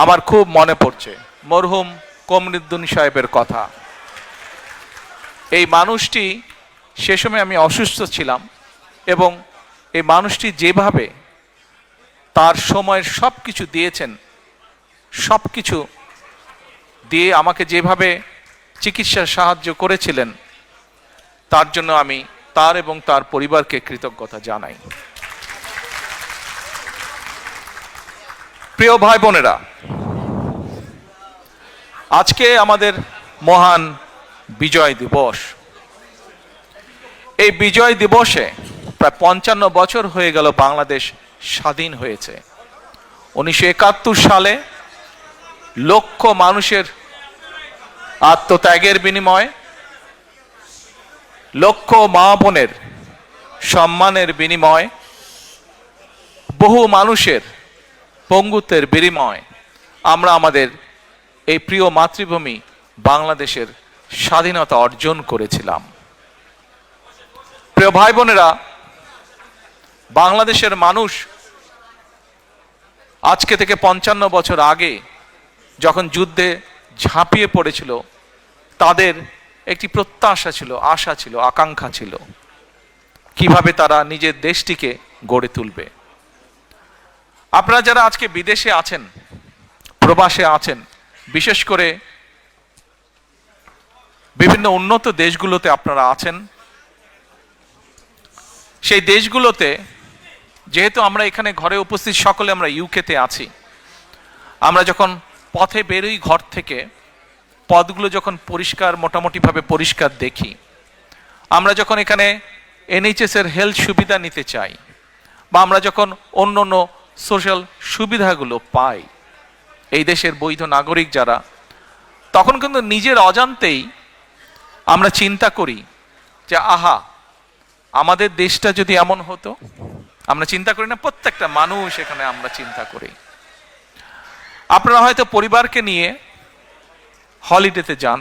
আমার খুব মনে পড়ছে মরহুম কমরুদ্দিন সাহেবের কথা। এই মানুষটি, সে সময় আমি অসুস্থ ছিলাম, এবং এই মানুষটি যেভাবে তার সময়ের সব কিছু দিয়েছেন, সব কিছু দিয়ে আমাকে যেভাবে চিকিৎসার সাহায্য করেছিলেন, তার জন্য আমি তার এবং তার পরিবারকে কৃতজ্ঞতা জানাই। প্রিয় ভাই বোনেরা, আজকে আমাদের মহান বিজয় দিবস। এই বিজয় দিবসে প্রায় 55 বছর হয়ে গেল বাংলাদেশ স্বাধীন হয়েছে। 1971 সালে লক্ষ মানুষের আত্মত্যাগের বিনিময়ে, লক্ষ মা বোনের সম্মানের বিনিময়ে, বহু মানুষের পঙ্গুত্বের বিনিময়ে আমরা আমাদের এই প্রিয় মাতৃভূমি বাংলাদেশের স্বাধীনতা অর্জন করেছিলাম। প্রিয় ভাই বোনেরা, বাংলাদেশের মানুষ আজকে থেকে 55 বছর আগে যখন যুদ্ধে ঝাঁপিয়ে পড়েছিল, তাদের একটি প্রত্যাশা ছিল, আশা ছিল, আকাঙ্ক্ষা ছিল কিভাবে তারা নিজের দেশটিকে গড়ে তুলবে। আপনারা যারা আজকে বিদেশে আছেন, প্রবাসে আছেন, বিশেষ করে বিভিন্ন উন্নত দেশগুলোতে আপনারা আছেন, সেই দেশগুলোতে যেহেতু আমরা এখানে ঘরে উপস্থিত সকলে আমরা ইউকেতে আছি, আমরা যখন পথে বেরোই ঘর থেকে, পথগুলো যখন পরিষ্কার, মোটামুটিভাবে পরিষ্কার দেখি, আমরা যখন এখানে NHS এর হেলথ সুবিধা নিতে চাই, বা আমরা যখন অন্য অন্য সোশ্যাল সুবিধাগুলো পাই এই দেশের বৈধ নাগরিক যারা, তখন কিন্তু নিজের অজান্তেই আমরা চিন্তা করি যে আহা, আমাদের দেশটা যদি এমন হতো। আমরা চিন্তা করি না? প্রত্যেকটা মানুষ এখানে আমরা চিন্তা করি। আপনারা হয়তো পরিবারকে নিয়ে হলিডেতে যান,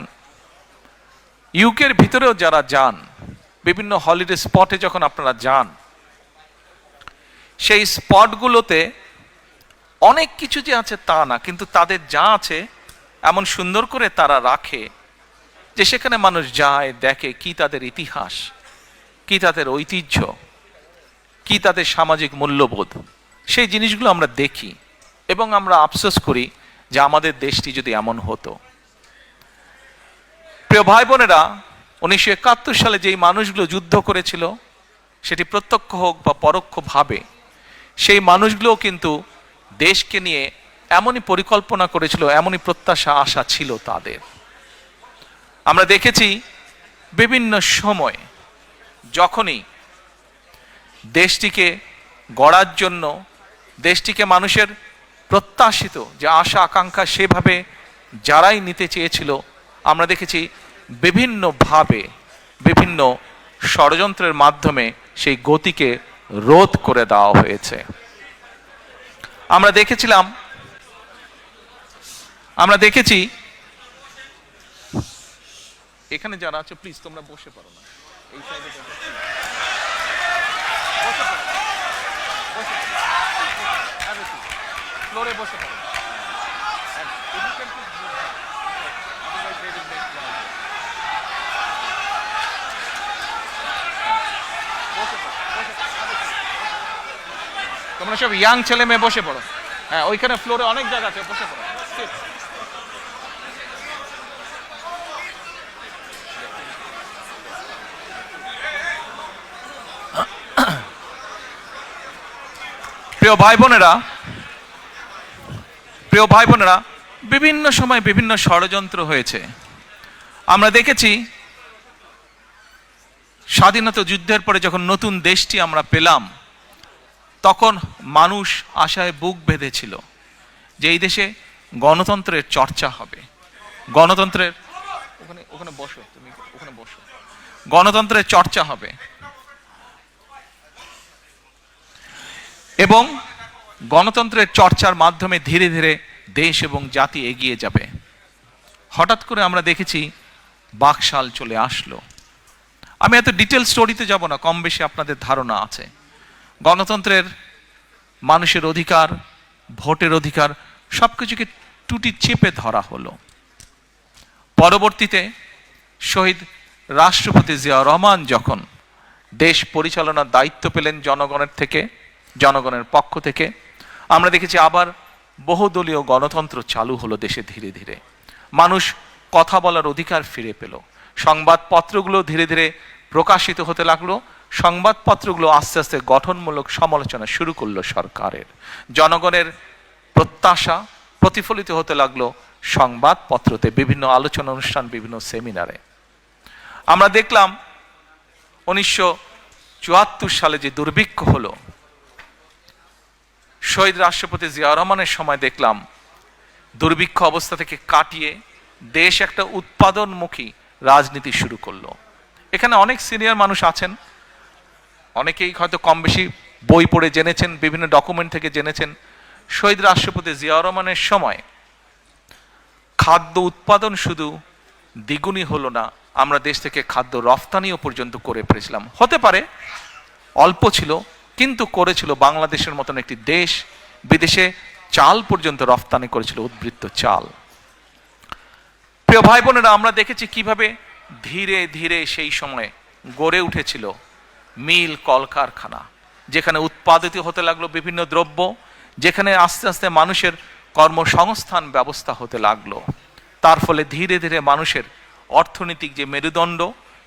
ইউকের ভিতরেও যারা যান, বিভিন্ন হলিডে স্পটে যখন আপনারা যান, সেই স্পটগুলোতে অনেক কিছু যে আছে তা না, কিন্তু তাদের যা আছে এমন সুন্দর করে তারা রাখে যে সেখানে মানুষ যায়, দেখে কি তাদের ইতিহাস, কি তাদের ঐতিহ্য, কি তাদের সামাজিক মূল্যবোধ। সেই জিনিসগুলো আমরা দেখি এবং আমরা আফসোস করি যে আমাদের দেশটি যদি এমন হতো। প্রিয় ভাই বোনেরা, 1971 সালে যেই মানুষগুলো যুদ্ধ করেছিল, সেটি প্রত্যক্ষ হোক বা পরোক্ষভাবে, সেই মানুষগুলো কিন্তু দেশকে নিয়ে এমনই পরিকল্পনা করেছিল, এমনই প্রত্যাশা আশা ছিল তাদের। আমরা দেখেছি বিভিন্ন সময় যখনই দেশটিকে গড়ার জন্য, দেশটিকে মানুষের প্রত্যাশিত যে আশা আকাঙ্ক্ষা সেভাবে যারাই নিতে চেয়েছিল, আমরা দেখেছি বিভিন্নভাবে, বিভিন্ন ষড়যন্ত্রের মাধ্যমে সেই গতিকে রোধ করে দেওয়া হয়েছে। আমরা দেখেছি এখানে যারা আছে, প্লিজ তোমরা বসে পারো না, এই সাইডে ফ্লোরে বসে পারো। তোমরা সব ইয়াং ছেলে মেয়ে বসে পড়ো। হ্যাঁ, ওইখানে ফ্লোরে অনেক জায়গা আছে, বসে পড়ো। প্রিয় ভাই বোনেরা, বিভিন্ন সময় বিভিন্ন ষড়যন্ত্র হয়েছে। আমরা দেখেছি স্বাধীনতা যুদ্ধের পরে যখন নতুন দেশটি আমরা পেলাম, তখন মানুষ আশায় বুক বেঁধেছিল যে এই দেশে গণতন্ত্রের চর্চা হবে, গণতন্ত্রের ওখানে বসো, তুমি ওখানে বসো, গণতন্ত্রের চর্চা হবে এবং গণতন্ত্রের চর্চার মাধ্যমে ধীরে ধীরে দেশ এবং জাতি এগিয়ে যাবে। হঠাৎ করে আমরা দেখেছি বাকশাল চলে আসলো। আমি এত ডিটেল স্টোরিতে যাব না, কম বেশি আপনাদের ধারণা আছে। গণতন্ত্রের, মানুষের অধিকার, ভোটের অধিকার সবকিছুকে টুটি চেপে ধরা হলো। পরবর্তীতে শহীদ রাষ্ট্রপতি জিয়াউর রহমান যখন দেশ পরিচালনার দায়িত্ব পেলেন জনগণের পক্ষ থেকে, আমরা দেখেছি আবার বহুদলীয় গণতন্ত্র চালু হলো দেশে ধীরে ধীরে। মানুষ কথা বলার অধিকার ফিরে পেল। সংবাদপত্রগুলো ধীরে ধীরে প্রকাশিত হতে লাগলো। সংবাদপত্রগুলো আস্তে আস্তে গঠনমূলক সমালোচনা শুরু করলো সরকারের। জনগণের প্রত্যাশা প্রতিফলিত হতে লাগলো সংবাদপত্রতে, বিভিন্ন আলোচনা অনুষ্ঠান, বিভিন্ন সেমিনারে। আমরা দেখলাম 1974 সালে যে দুর্ভিক্ষ হলো, শহীদ রাষ্ট্রপতি জিয়াউর রহমানের সময় দেখলাম দুর্ভিক্ষ অবস্থা থেকে কাটিয়ে দেশ একটা উৎপাদনমুখী রাজনীতি শুরু করলো। এখানে অনেক সিনিয়র মানুষ আছেন, অনেকেই হয়তো কম বেশি বই পড়ে জেনেছেন, বিভিন্ন ডকুমেন্ট থেকে জেনেছেন, শহীদ রাষ্ট্রপতি জিয়াউর রহমানের সময় খাদ্য উৎপাদন শুধু দ্বিগুণই হলো না, আমরা দেশ থেকে খাদ্য রফতানিও পর্যন্ত করে পেরেছিলাম। হতে পারে অল্প ছিল, কিন্তু করেছিল। বাংলাদেশের মতন একটি দেশ বিদেশে চাল পর্যন্ত রফতানি করেছিল, উদ্বৃত্ত চাল। প্রিয় ভাই বোনেরা, আমরা দেখেছি কিভাবে ধীরে ধীরে সেই সময় গড়ে উঠেছিল মিল, কলকারখানা, যেখানে উৎপাদিত হতে লাগলো বিভিন্ন দ্রব্য, যেখানে আস্তে আস্তে মানুষের কর্মসংস্থান ব্যবস্থা হতে লাগলো। তার ফলে ধীরে ধীরে মানুষের অর্থনৈতিক যে মেরুদণ্ড,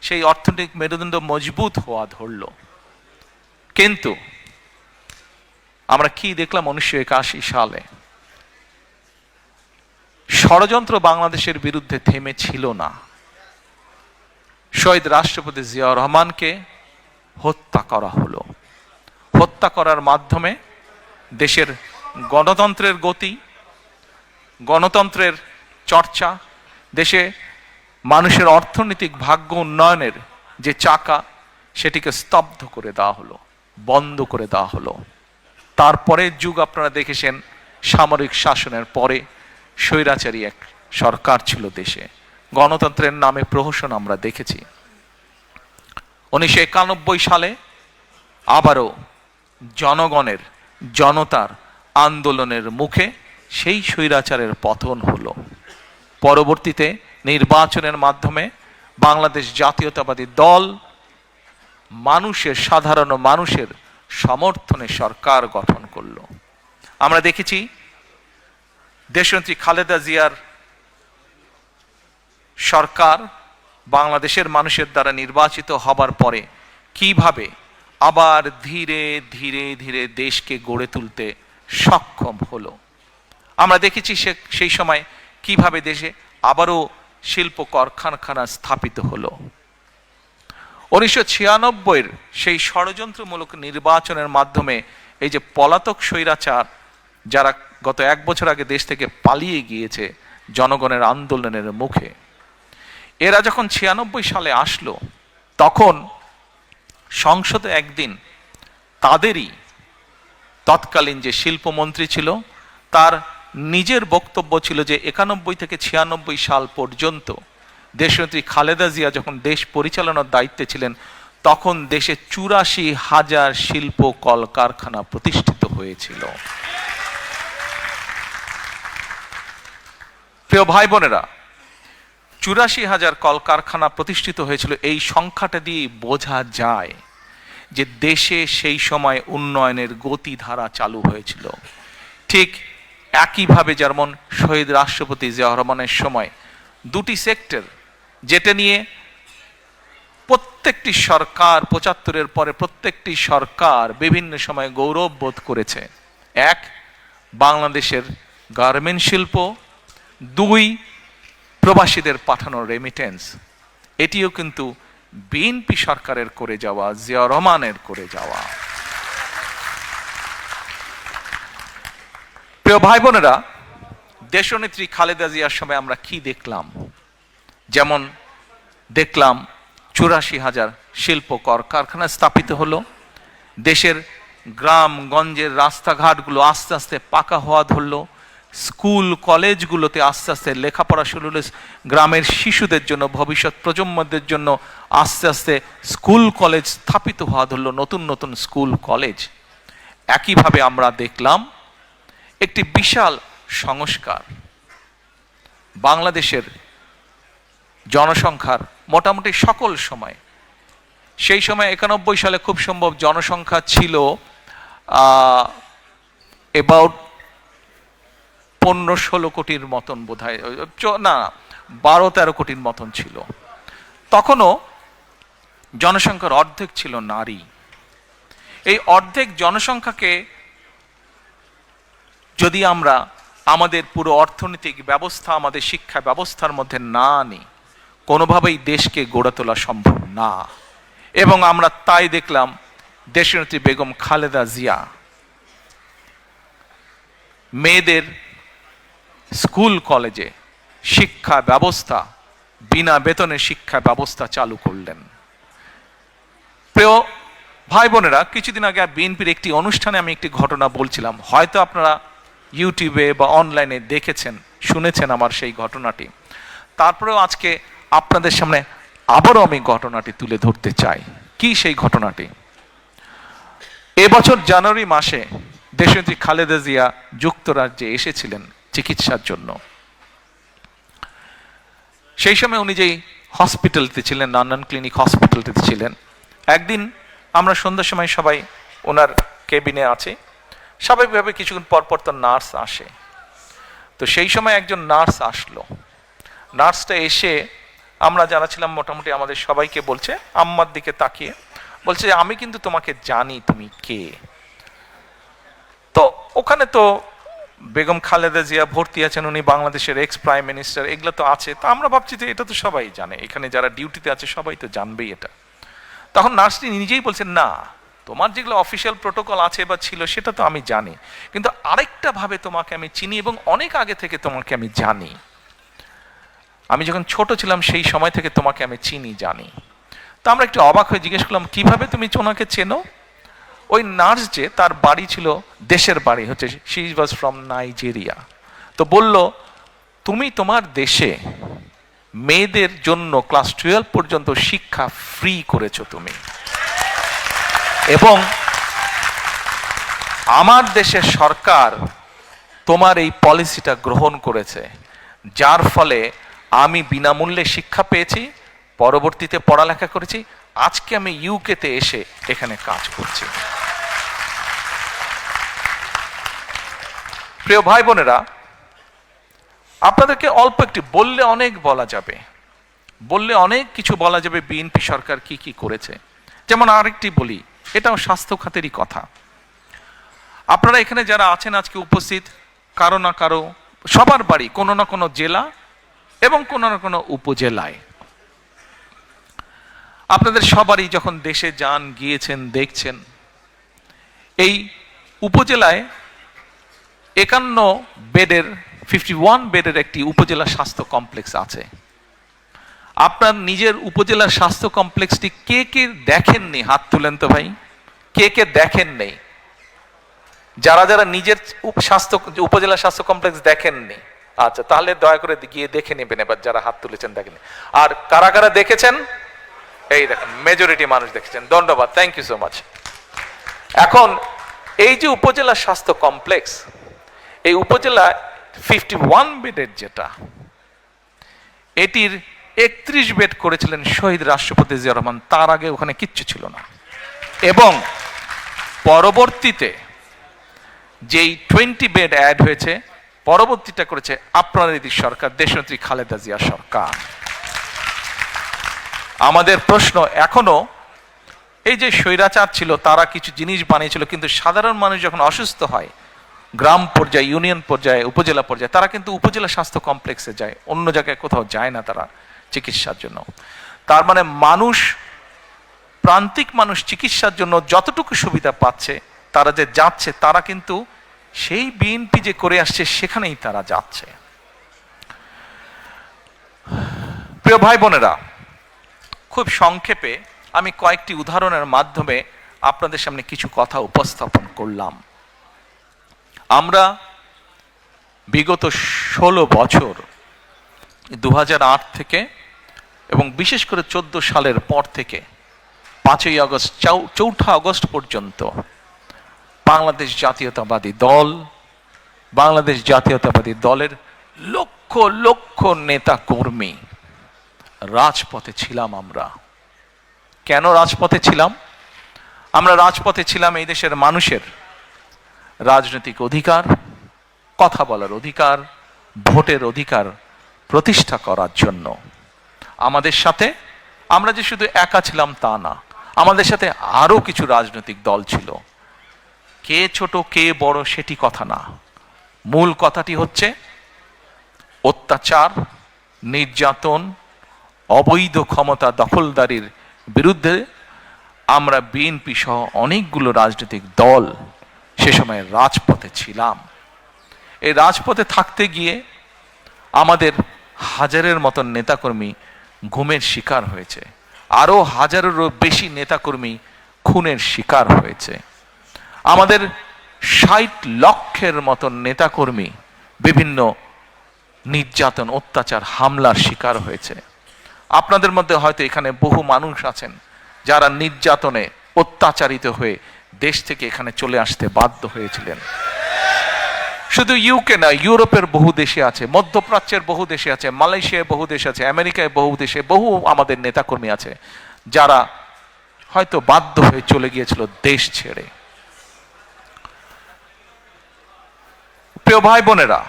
সেই অর্থনৈতিক মেরুদণ্ড মজবুত হওয়া ধরল। কিন্তু আমরা কি দেখলাম 1981 সালে? ষড়যন্ত্র বাংলাদেশের বিরুদ্ধে থেমে ছিল না। শহীদ রাষ্ট্রপতি জিয়াউর রহমানকে হত্যা করা হলো। হত্যা করার মাধ্যমে দেশের গণতন্ত্রের গতি, গণতন্ত্রের চর্চা, দেশে মানুষের অর্থনৈতিক ভাগ্য উন্নয়নের যে চাকা, সেটিকে স্তব্ধ করে দেওয়া হলো, বন্ধ করে দেওয়া হলো। তারপরে যুগ আপনারা দেখেছেন, সামরিক শাসনের পরে স্বৈরাচারী এক সরকার ছিল দেশে। গণতন্ত্রের নামে প্রহসন আমরা দেখেছি। 1991 সালে আবারও জনতার আন্দোলনের মুখে সেই স্বৈরাচারের পতন হলো। পরবর্তীতে নির্বাচনের মাধ্যমে বাংলাদেশ জাতীয়তাবাদী দল সাধারণ মানুষের সমর্থনে সরকার গঠন করলো। আমরা দেখেছি দেশনেত্রী খালেদা জিয়ার সরকার বাংলাদেশের মানুষের দ্বারা নির্বাচিত হবার পরে কিভাবে আবার ধীরে ধীরে ধীরে দেশকে গড়ে তুলতে সক্ষম হলো। আমরা দেখেছি সেই সময় কিভাবে দেশে আবারও শিল্প কারখানা স্থাপিত হলো। 1996 সেই ষড়যন্ত্রমূলক নির্বাচনের মাধ্যমে এই যে পলাতক স্বৈরাচার, যারা গত 1 বছর আগে দেশ থেকে পালিয়ে গিয়েছে জনগণের আন্দোলনের মুখে, এরা যখন 96 সালে আসলো, তখন সংসদে একদিন তাদেরই তৎকালীন যে শিল্পমন্ত্রী ছিল, তার নিজের বক্তব্য ছিল যে 91 থেকে 96 সাল পর্যন্ত দেশনেত্রী খালেদা জিয়া যখন দেশ পরিচালনার দায়িত্বে ছিলেন, তখন দেশে 84,000 শিল্প কলকারখানা প্রতিষ্ঠিত হয়েছিল। প্রিয় ভাই বোনেরা, 84,000 কলকারখানা প্রতিষ্ঠিত হয়েছিল। এই সংখ্যাটা দিয়ে বোঝা যায় যে দেশে সেই সময় উন্নয়নের গতিধারা চালু হয়েছিল। ঠিক একইভাবে যেমন শহীদ রাষ্ট্রপতি জিয়াউর রহমানের সময় দুটি সেক্টর, যেটা নিয়ে প্রত্যেকটি সরকার 75-এর পরে প্রত্যেকটি সরকার বিভিন্ন সময় গৌরব বোধ করেছে। এক, বাংলাদেশের গার্মেন্ট শিল্প, 2, প্রবাসীদের পাঠানো রেমিটেন্স। এটিও কিন্তু বিএনপি সরকারের করে যাওয়া, জিয়াউর রহমানের করে যাওয়া। প্রিয় ভাই বোনেরা, দেশনেত্রী খালেদা জিয়ার সময় আমরা কি দেখলাম? যেমন দেখলাম 84,000 শিল্প কারখানা স্থাপিত হলো। দেশের গ্রামগঞ্জের রাস্তাঘাটগুলো আস্তে আস্তে পাকা হওয়া ধরলো। স্কুল কলেজগুলোতে আস্তে আস্তে লেখাপড়া শুরু হলো। গ্রামের শিশুদের জন্য, ভবিষ্যৎ প্রজন্মদের জন্য আস্তে আস্তে স্কুল কলেজ স্থাপিত হওয়া ধরলো, নতুন নতুন স্কুল কলেজ। একইভাবে আমরা দেখলাম একটি বিশাল সংস্কার, বাংলাদেশের জনসংখ্যার মোটামুটি সকল সময়, সেই সময় 91 সালে খুব সম্ভব জনসংখ্যা ছিল অ্যাবাউট 15-16 কোটির মতন বোধহয়, না 12-13 কোটির মতন ছিল। তখনও জনসংখ্যার অর্ধেক ছিল নারী। এই অর্ধেক জনসংখ্যাকে যদি আমরা আমাদের পুরো অর্থনৈতিক ব্যবস্থা, আমাদের শিক্ষা ব্যবস্থার মধ্যে না আনি, কোনোভাবেই দেশকে গড়ে তোলা সম্ভব না। এবং আমরা তাই দেখলাম দেশনেত্রী বেগম খালেদা জিয়া মেয়েদের স্কুল কলেজে শিক্ষা ব্যবস্থা, বিনা বেতনের শিক্ষা ব্যবস্থা চালু করলেন। প্রিয় ভাই বোনেরা, কিছুদিন আগে বিএনপির একটি অনুষ্ঠানে আমি একটি ঘটনা বলছিলাম, হয়তো আপনারা ইউটিউবে বা অনলাইনে দেখেছেন, শুনেছেন আমার সেই ঘটনাটি। তারপরেও আজকে আপনাদের সামনে আবারও আমি ঘটনাটি তুলে ধরতে চাই। কি সেই ঘটনাটি? এবছর জানুয়ারি মাসে দেশনেত্রী খালেদা জিয়া যুক্তরাজ্যে এসেছিলেন চিকিৎসার জন্য। সেই সময় উনি যেই হসপিটালতে ছিলেন, লন্ডন ক্লিনিক হসপিটালটিতে ছিলেন, একদিন আমরা সন্ধ্যার সময় সবাই ওনার কেবিনে আছি, স্বাভাবিকভাবে কিছুক্ষণ পরপর তো নার্স আসে। তো সেই সময় একজন নার্স আসলো। নার্সটা এসে, আমরা যারা ছিলাম মোটামুটি আমাদের সবাইকে বলছে, আম্মার দিকে তাকিয়ে বলছে, আমি কিন্তু তোমাকে জানি তুমি কে। তো ওখানে তো বেগম খালেদা জিয়া ভর্তি আছেন, উনি বাংলাদেশের এক্স প্রাইম মিনিস্টার, এগুলো তো আছে। তো আমরা ভাবছি যে এটা তো সবাই জানে, এখানে যারা ডিউটিতে আছে সবাই তো জানবেই এটা। তখন নার্সটি নিজেই বলছেন, না, তোমার যেগুলো অফিসিয়াল প্রোটোকল আছে বা ছিল সেটা তো আমি জানি, কিন্তু আরেকটা ভাবে তোমাকে আমি চিনি এবং অনেক আগে থেকে তোমাকে আমি জানি। আমি যখন ছোট ছিলাম সেই সময় থেকে তোমাকে আমি চিনি, জানি। তো আমরা একটু অবাক হয়ে জিজ্ঞেস করলাম, কিভাবে তুমি ওনাকে চেনো? ওই নার্স যে, তার বাড়ি ছিল, দেশের বাড়ি হচ্ছে, শি ওয়াজ ফ্রম নাইজেরিয়া। তো বলল, তুমি তোমার দেশে মেয়েদের জন্য ক্লাস 12 পর্যন্ত শিক্ষা ফ্রি করেছো তুমি, এবং আমার দেশের সরকার তোমার এই পলিসিটা গ্রহণ করেছে, যার ফলে আমি বিনামূল্যে শিক্ষা পেয়েছি, পরবর্তীতে পড়ালেখা করেছি, আজকে আমি ইউকেতে এসে এখানে কাজ করছি। প্রিয় ভাই বোনেরা, আপনাদেরকে অল্প একটি বললে অনেক বলা যাবে, বললে অনেক কিছু বলা যাবে বিএনপি সরকার কি কি করেছে। যেমন আরেকটি বলি, এটাও স্বাস্থ্য খাতেরই কথা। আপনারা এখানে যারা আছেন আজকে উপস্থিত, কারো না কারো, সবার বাড়ি কোনো না কোনো জেলা এবং কোনো না কোনো উপজেলায়। আপনাদের সবারই যখন দেশে যান, গিয়েছেন, দেখছেন, এই উপজেলায় 51 বেডের একটি উপজেলা স্বাস্থ্য কমপ্লেক্স আছে। আপনার নিজের উপজেলার স্বাস্থ্য কমপ্লেক্সটি কে কে দেখেননি? হাত তুলেন তো ভাই, কে কে দেখেন নেই? যারা যারা নিজের উপজেলা স্বাস্থ্য কমপ্লেক্স দেখেননি, আচ্ছা, তাহলে দয়া করে গিয়ে দেখে নেবেন এবার, যারা হাত তুলেছেন দেখেন। আর কারা কারা দেখেছেন? এই দেখেন, মেজরিটি মানুষ দেখেছেন, ধন্যবাদ, থ্যাংক ইউ সো মাচ। এখন এই যে উপজেলা স্বাস্থ্য কমপ্লেক্স, এই উপজেলা 51 বেডের যেটা, এটির 31 বেড করেছিলেন শহীদ রাষ্ট্রপতি জিয়া রহমান, তার আগে ওখানে কিচ্ছু ছিল না। এবং পরবর্তীতে যেই 20 বেড অ্যাড হয়েছে, পরবর্তীটা করেছে আপনাদের এই সরকার, দেশনেত্রী খালেদা জিয়া সরকার। আমাদের প্রশ্ন এখনো, এই যে স্বৈরাচার ছিল তারা কিছু জিনিস বানিয়েছিল, কিন্তু সাধারণ মানুষ যখন অসুস্থ হয়, গ্রাম পর্যায়ে, ইউনিয়ন পর্যায়ে, উপজেলা পর্যায়ে, তারা কিন্তু উপজেলা স্বাস্থ্য কমপ্লেক্সে যায়, অন্য জায়গায় কোথাও যায় না তারা চিকিৎসার জন্য। তার মানে মানুষ, প্রান্তিক মানুষ চিকিৎসার জন্য যতটুকু সুবিধা পাচ্ছে, তারা যে যাচ্ছে, তারা কিন্তু সেই বিএনপি যে করে আসছে সেখানেই তারা যাচ্ছে। প্রিয় ভাই বোনেরা, খুব সংক্ষেপে আমি কয়েকটি উদাহরণের মাধ্যমে আপনাদের সামনে কিছু কথা উপস্থাপন করলাম। আমরা বিগত 16 বছর, 2008 থেকে এবং বিশেষ করে 14 সালের পর থেকে 5ই আগস্ট, 4 আগস্ট পর্যন্ত বাংলাদেশ জাতীয়তাবাদী দল, বাংলাদেশ জাতীয়তাবাদী দলের লক্ষ লক্ষ নেতা কর্মী রাজপথে ছিলাম। আমরা কেন রাজপথে ছিলাম? আমরা রাজপথে ছিলাম এই দেশের মানুষের রাজনৈতিক অধিকার, কথা বলার অধিকার, ভোটের অধিকার প্রতিষ্ঠা করার জন্য। আমাদের সাথে আমরা যে শুধু একা ছিলাম তা না, আমাদের সাথে আরো কিছু রাজনৈতিক দল ছিল। কে ছোট কে বড় সেটি কথা না, মূল কথাটি হচ্ছে অত্যাচার, নির্যাতন, অবৈধ ক্ষমতা দখলদারির বিরুদ্ধে আমরা বিএনপি সহ অনেকগুলো রাজনৈতিক দল সে সময় রাজপথে ছিলাম। এই রাজপথে থাকতে গিয়ে আমাদের হাজারের মতন নেতাকর্মী গুমের শিকার হয়েছে, আরো হাজারেরও বেশি নেতাকর্মী খুনের শিকার হয়েছে। আমাদের ৬০ লক্ষের মতন নেতাকর্মী বিভিন্ন নির্যাতন, অত্যাচার, হামলার শিকার হয়েছে। আপনাদের মধ্যে হয়তো এখানে বহু মানুষ আছেন যারা নির্যাতনে অত্যাচারিত হয়ে দেশ থেকে এখানে চলে আসতে বাধ্য হয়েছিলেন। শুধু ইউকে না, ইউরোপের বহু দেশে আছে, মধ্যপ্রাচ্যের বহু দেশে আছে, মালয়েশিয়ায় বহু দেশ আছে, আমেরিকায় বহু দেশে বহু আমাদের নেতাকর্মী আছে যারা হয়তো বাধ্য হয়ে চলে গিয়েছিল দেশ ছেড়ে। প্রিয় ভাই বোনেরা,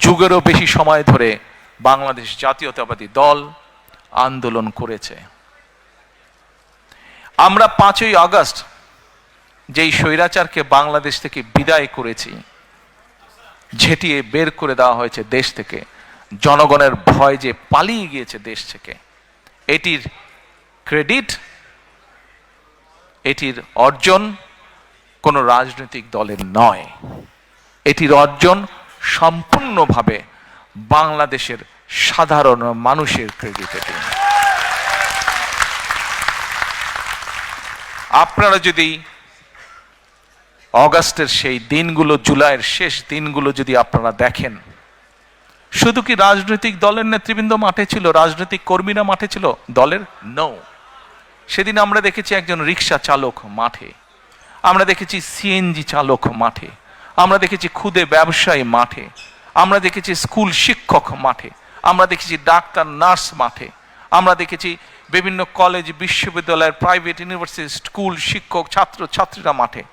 যুগেরও বেশি সময় ধরে বাংলাদেশ জাতীয়তাবাদী দল আন্দোলন করেছে। আমরা ৫ই আগস্ট যেই স্বৈরাচারকে বাংলাদেশ থেকে বিদায় করেছি, ঝেঁটিয়ে বের করে দেওয়া হয়েছে দেশ থেকে, জনগণের ভয় যে পালিয়ে গিয়েছে দেশ থেকে, এটির ক্রেডিট, এটির অর্জন কোনো রাজনৈতিক দলের নয়। এটির অর্জন সম্পূর্ণভাবে বাংলাদেশের সাধারণ মানুষের ক্রেডিট। এটি আপনারা যদি অগাস্টের সেই দিনগুলো, জুলাইয়ের শেষ দিনগুলো যদি আপনারা দেখেন, শুধু কি রাজনৈতিক দলের নেতৃবৃন্দ মাঠে ছিল, রাজনৈতিক কর্মীরা মাঠে ছিল দলের? নো। সেদিন আমরা দেখেছি একজন রিক্সা চালক মাঠে, আমরা দেখেছি সিএনজি চালক মাঠে, আমরা দেখেছি ক্ষুদে ব্যবসায়ী মাঠে, আমরা দেখেছি স্কুল শিক্ষক মাঠে, আমরা দেখেছি ডাক্তার নার্স মাঠে, আমরা দেখেছি বিভিন্ন কলেজ, বিশ্ববিদ্যালয়ের, প্রাইভেট ইউনিভার্সিটি, স্কুল শিক্ষক, ছাত্র ছাত্রীরা মাঠে,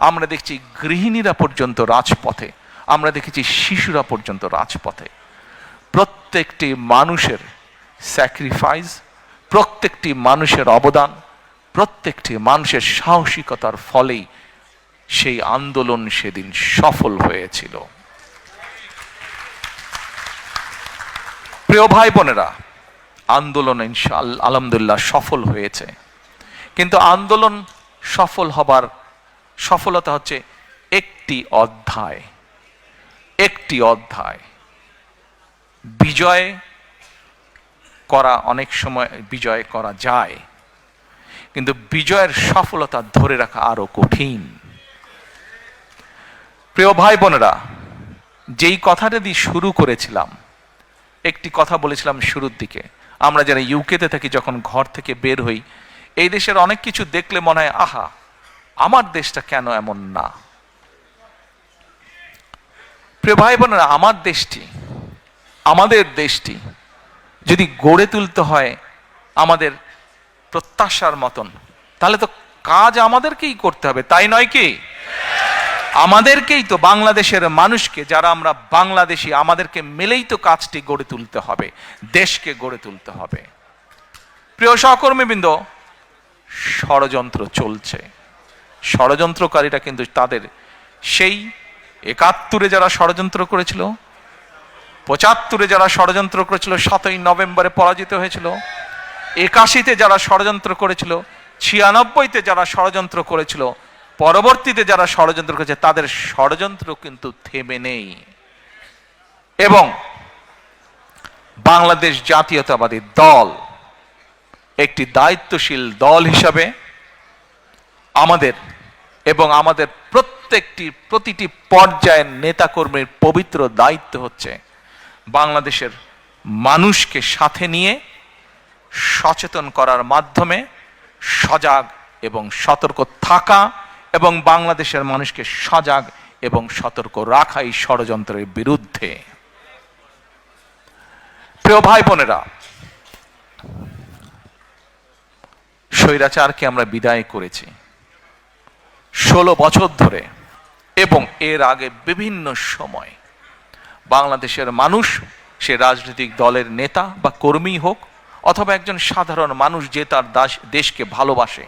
আমরা দেখছি গৃহিণীরা পর্যন্ত রাজপথে, আমরা দেখেছি শিশুরা পর্যন্ত রাজপথে। প্রত্যেকটি মানুষের স্যাক্রিফাইস, প্রত্যেকটি মানুষের অবদান, প্রত্যেকটি মানুষের সাহসিকতার ফলেই সেই আন্দোলন সেদিন সফল হয়েছিল। প্রিয় ভাই বোনেরা, আন্দোলন ইনশাআল্লাহ আলহামদুলিল্লাহ সফল হয়েছে, কিন্তু আন্দোলন সফল হবার সফলতা হচ্ছে একটি অধ্যায়। একটি অধ্যায়। বিজয় করা অনেক সময় বিজয় করা যায়, কিন্তু বিজয়ের সফলতা ধরে রাখা আরো কঠিন। প্রিয় ভাই বোনেরা, যেই কথাটা দিয়ে শুরু করেছিলাম, একটি কথা বলেছিলাম শুরুর দিকে, আমরা যারা ইউকেতে থাকি যখন ঘর থেকে বের হই, এই দেশের অনেক কিছু দেখলে মনে হয় আহা, আমার দেশটা কেন এমন না। প্রিয় ভাই বোনেরা, আমার দেশটি, আমাদের দেশটি যদি গড়ে তুলতে হয় আমাদের প্রত্যাশার মতন, তাহলে তো কাজ আমাদেরকেই করতে হবে, তাই নয় কি? আমাদেরকেই তো, বাংলাদেশের মানুষকে যারা আমরা বাংলাদেশি, আমাদেরকে মিলেই তো কাজটি গড়ে তুলতে হবে, দেশকে গড়ে তুলতে হবে। প্রিয় সহকর্মীবৃন্দ, ষড়যন্ত্র চলছে। ষড়যন্ত্রকারীরা কিন্তু তাদের সেই ৭১-এ যারা ষড়যন্ত্র করেছিল, ৭৫-এ যারা ষড়যন্ত্র করেছিল, ৭ই নভেম্বরে পরাজিত হয়েছিল, ৮১-তে যারা ষড়যন্ত্র করেছিল, ৯৬-তে যারা ষড়যন্ত্র করেছিল, পরবর্তীতে যারা ষড়যন্ত্র করেছে, তাদের ষড়যন্ত্র কিন্তু থেমে নেই। এবং বাংলাদেশ জাতীয়তাবাদী দল একটি দায়িত্বশীল দল হিসাবে আমাদের এবং আমাদের প্রতিটি পর্যায়ের নেতাকর্মীর পবিত্র দায়িত্ব হচ্ছে বাংলাদেশের মানুষকে সাথে নিয়ে সচেতন করার মাধ্যমে সজাগ এবং সতর্ক থাকা, এবং বাংলাদেশের মানুষকে সজাগ এবং সতর্ক রাখা এই ষড়যন্ত্রের বিরুদ্ধে। প্রিয় ভাই বোনেরা, স্বৈরাচারকে আমরা বিদায় করেছি 16 বছর ধরে, এবং এর আগে বিভিন্ন সময় বাংলাদেশের মানুষ, সে রাজনৈতিক দলের নেতা বা কর্মী হোক অথবা একজন সাধারণ মানুষ যে তার দেশকে ভালোবাসে,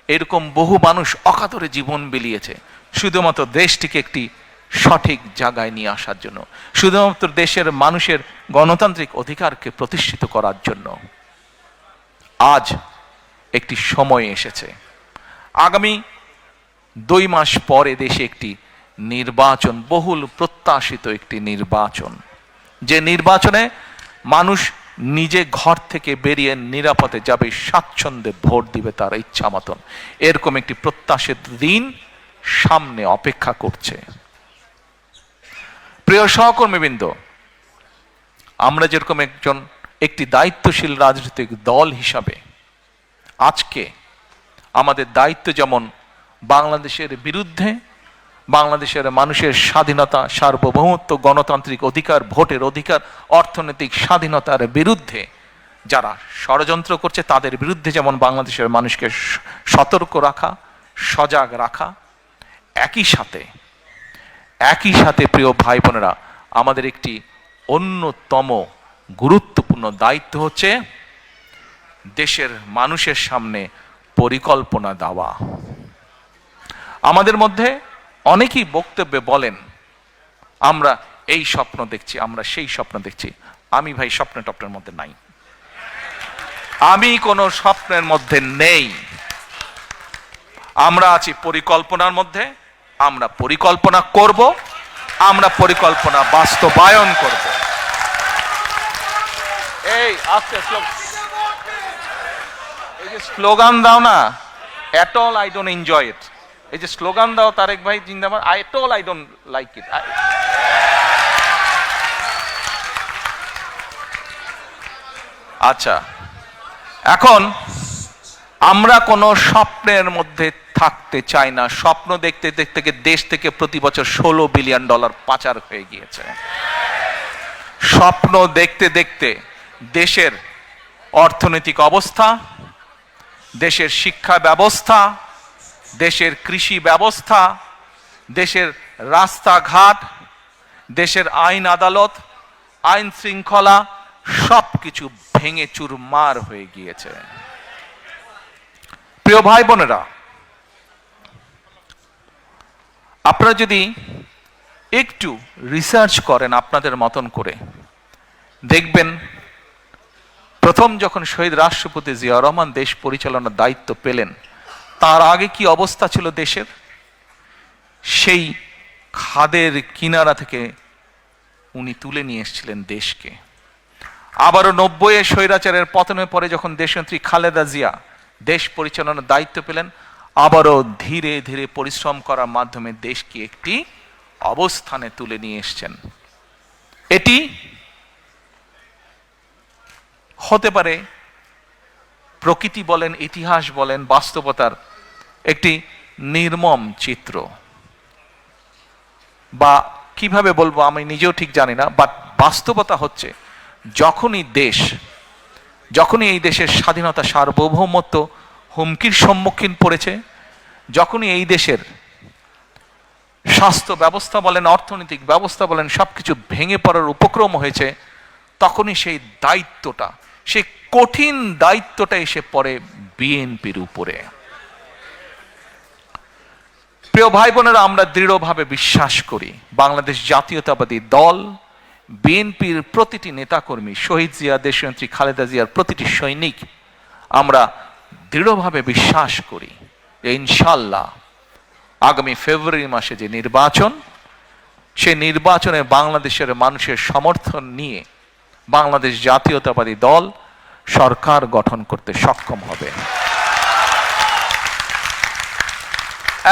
এরকম বহু মানুষ অকাতরে জীবন বিলিয়েছে শুধুমাত্র দেশটিকে একটি সঠিক জায়গায় নিয়ে আসার জন্য, শুধুমাত্র দেশের মানুষের গণতান্ত্রিক অধিকারকে প্রতিষ্ঠিত করার জন্য। আজ একটি সময় এসেছে, আগামী 2 মাস পরে দেশে একটি নির্বাচন, বহুল প্রত্যাশিত একটি নির্বাচন, যে নির্বাচনে মানুষ নিজে ঘর থেকে বেরিয়ে নিরাপদে যাবে, স্বাচ্ছন্দ্যে ভোট দিবে তার ইচ্ছা মতন। এরকম একটি প্রত্যাশিত দিন সামনে অপেক্ষা করছে। প্রিয় সহকর্মীবৃন্দ, আমরা যেরকম একটি দায়িত্বশীল রাজনৈতিক দল হিসাবে আজকে আমাদের দায়িত্ব যেমন বাংলাদেশের বিরুদ্ধে, বাংলাদেশের মানুষের স্বাধীনতা, সার্বভৌমত্ব, গণতান্ত্রিক অধিকার, ভোটের অধিকার, অর্থনৈতিক স্বাধীনতার বিরুদ্ধে যারা ষড়যন্ত্র করছে তাদের বিরুদ্ধে যেমন বাংলাদেশের মানুষকে সতর্ক রাখা, সজাগ রাখা, একই সাথে প্রিয় ভাই বোনেরা, আমাদের একটি অন্যতম গুরুত্বপূর্ণ দায়িত্ব হচ্ছে দেশের মানুষের সামনে পরিকল্পনা দেওয়া। আমাদের মধ্যে অনেকেই বক্তব্যে বলেন আমরা এই স্বপ্ন দেখছি, আমরা সেই স্বপ্ন দেখছি। আমি ভাই স্বপ্নের মধ্যে নাই, আমি কোনো স্বপ্নের মধ্যে নেই। আমরা আছি পরিকল্পনার মধ্যে। আমরা পরিকল্পনা করব, আমরা পরিকল্পনা বাস্তবায়ন করব। এই আস্তে এই যে স্লোগান দাও না, at all I don't enjoy it. এই যে স্লোগান দাও তারেক ভাই জিন্দাবাদ, at all I don't like it. আচ্ছা, এখন আমরা কোন স্বপ্নের মধ্যে থাকতে চাই না। স্বপ্ন দেখতে দেখতে দেশ থেকে প্রতি বছর $16 বিলিয়ন পাচার হয়ে গিয়েছে। স্বপ্ন দেখতে দেখতে দেশের অর্থনৈতিক অবস্থা, দেশের শিক্ষা ব্যবস্থা, দেশের কৃষি ব্যবস্থা, দেশের রাস্তাঘাট, দেশের আইন আদালত, আইন শৃঙ্খলা সবকিছু ভেঙে চুরমার হয়ে গিয়েছে। প্রিয় ভাই বোনেরা, আপনারা যদি একটু রিসার্চ করেন আপনাদের মতন করে, দেখবেন প্রথম যখন শহীদ রাষ্ট্রপতি জিয়াউর রহমান দেশ পরিচালনার দায়িত্ব পেলেন, তার আগে কি অবস্থা ছিল দেশের? সেই খাদের কিনারা থেকে উনি তুলে নিয়ে এসেছিলেন দেশকে। আবারও 90-এ স্বৈরাচারের পতনের পরে যখন দেশনেত্রী খালেদা জিয়া দেশ পরিচালনার দায়িত্ব পেলেন, আবারও ধীরে ধীরে পরিশ্রম করার মাধ্যমে দেশকে একটি অবস্থানে তুলে নিয়ে এসেছেন। এটি হতে পারে প্রকৃতি বলেন, ইতিহাস বলেন, বাস্তবতার একটি নির্মম চিত্র, বা কিভাবে বলবো আমি নিজেও ঠিক জানি না। বাট বাস্তবতা হচ্ছে যখনই এই দেশের স্বাধীনতা, সার্বভৌমত্ব হুমকির সম্মুখীন পড়েছে, যখনই এই দেশের স্বাস্থ্য ব্যবস্থা বলেন, অর্থনৈতিক ব্যবস্থা বলেন, সবকিছু ভেঙে পড়ার উপক্রম হয়েছে, তখনই সেই দায়িত্বটা, সেই কঠিন দায়িত্বটা এসে পড়ে বিএনপির উপরে। প্রিয় ভাই বোনেরা, আমরা দৃঢ়ভাবে বিশ্বাস করি বাংলাদেশ জাতীয়তাবাদী দল, বিএনপির প্রতিটি নেতাকর্মী, শহীদ জিয়া, দেশনেত্রী খালেদা জিয়ার প্রতিটি সৈনিক, আমরা দৃঢ়ভাবে বিশ্বাস করি যে ইনশাল্লাহ আগামী ফেব্রুয়ারি মাসে যে নির্বাচন, সে নির্বাচনে বাংলাদেশের মানুষের সমর্থন নিয়ে বাংলাদেশ জাতীয়তাবাদী দল সরকার গঠন করতে সক্ষম হবে।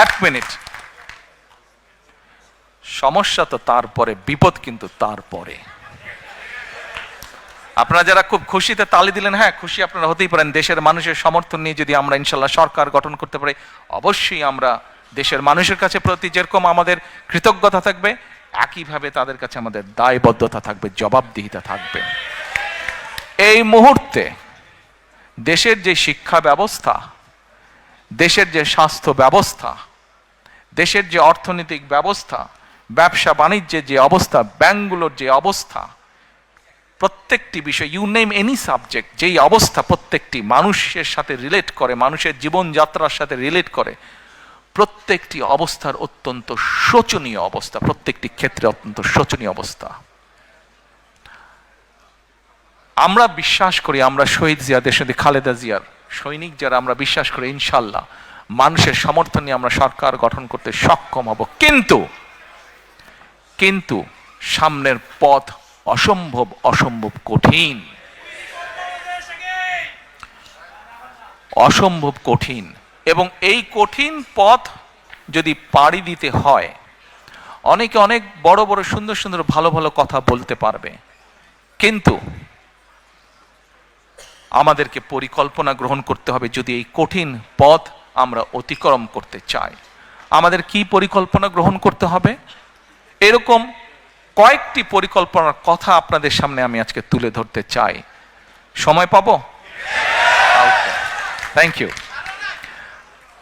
এক মিনিট, সমস্যা তো তারপরে, বিপদ কিন্তু তারপরে। আপনারা যারা খুব খুশিতে তালি দিলেন, হ্যাঁ খুশি আপনারা হতেই পারেন, দেশের মানুষের সমর্থন নিয়ে যদি আমরা ইনশাল্লাহ সরকার গঠন করতে পারি, অবশ্যই আমরা দেশের মানুষের কাছে প্রতি যেরকম আমাদের কৃতজ্ঞতা থাকবে, একইভাবে তাদের কাছে আমাদের দায়বদ্ধতা থাকবে, জবাবদিহিতা থাকবে। এই মুহূর্তে দেশের যে শিক্ষা ব্যবস্থা, দেশের যে স্বাস্থ্য ব্যবস্থা, দেশের যে অর্থনৈতিক ব্যবস্থা, ব্যবসা বাণিজ্যের যে অবস্থা, ব্যাংকগুলোর যে অবস্থা, প্রত্যেকটি বিষয়, ইউ নেম এনি সাবজেক্ট, যেই অবস্থা প্রত্যেকটি মানুষের সাথে রিলেট করে, মানুষের জীবনযাত্রার সাথে রিলেট করে, প্রত্যেকটি অবস্থার অত্যন্ত শোচনীয় অবস্থা, প্রত্যেকটি ক্ষেত্রে অত্যন্ত শোচনীয় অবস্থা। আমরা বিশ্বাস করি, আমরা শহীদ জিয়া, দেশনেত্রী খালেদা জিয়ার সৈনিক যারা, আমরা বিশ্বাস করি ইনশাল্লাহ মানুষের সমর্থন নিয়ে আমরা সরকার গঠন করতে সক্ষম হব। কিন্তু সামনের পথ অসম্ভব অসম্ভব কঠিন, অসম্ভব কঠিন। এবং এই কঠিন পথ যদি পাড়ি দিতে হয়, অনেকে অনেক বড় বড় সুন্দর সুন্দর ভালো ভালো কথা বলতে পারবে, কিন্তু আমাদেরকে পরিকল্পনা গ্রহণ করতে হবে যদি এই কঠিন পথ আমরা অতিক্রম করতে চাই। আমাদের কি পরিকল্পনা গ্রহণ করতে হবে? এরকম কয়েকটি পরিকল্পনার কথা আপনাদের সামনে আমি আজকে তুলে ধরতে চাই। সময় পাবো? Thank you.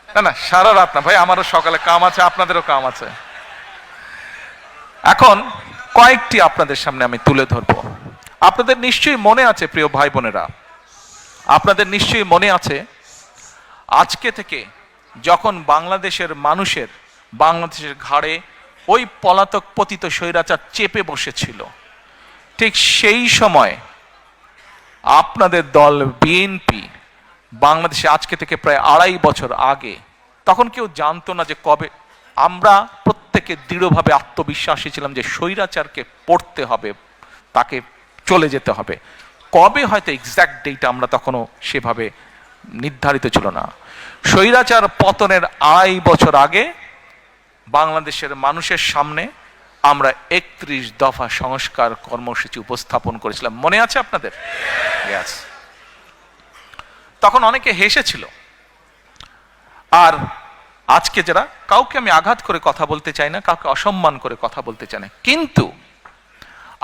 না সারা রাত না ভাই, আমারও সকালে কাম আছে, আপনাদেরও কাম আছে। এখন কয়েকটি আপনাদের সামনে আমি তুলে ধরবো। আপনাদের নিশ্চয়ই মনে আছে প্রিয় ভাই বোনেরা, আপনাদের নিশ্চয়ই মনে আছে আজকে থেকে যখন বাংলাদেশের মানুষের, বাংলাদেশের ঘাড়ে ওই পলাতক পতিত স্বৈরাচার চেপে বসেছিল, ঠিক সেই সময় আপনাদের দল বিএনপি বাংলাদেশে আজকে থেকে প্রায় 2.5 বছর আগে, তখন কেউ জানতো না যে কবে, আমরা প্রত্যেকে দৃঢ়ভাবে আত্মবিশ্বাসী ছিলাম যে স্বৈরাচারকে পড়তে হবে, তাকে চলে যেতে হবে। কবে হয়তো এক্সাক্ট ডেট আমরা তখনও সেভাবে নির্ধারিত ছিল না। স্বৈরাচার পতনের 2.5 বছর আগে বাংলাদেশের মানুষের সামনে আমরা 31 দফা সংস্কার কর্মসূচি উপস্থাপন করেছিলাম। মনে আছে আপনাদের? Yes. তখন অনেকে হেসেছিল। আর আজকে যারা, কাউকে আমি আঘাত করে কথা বলতে চাই না, কাউকে অসম্মান করে কথা বলতে চাই না, কিন্তু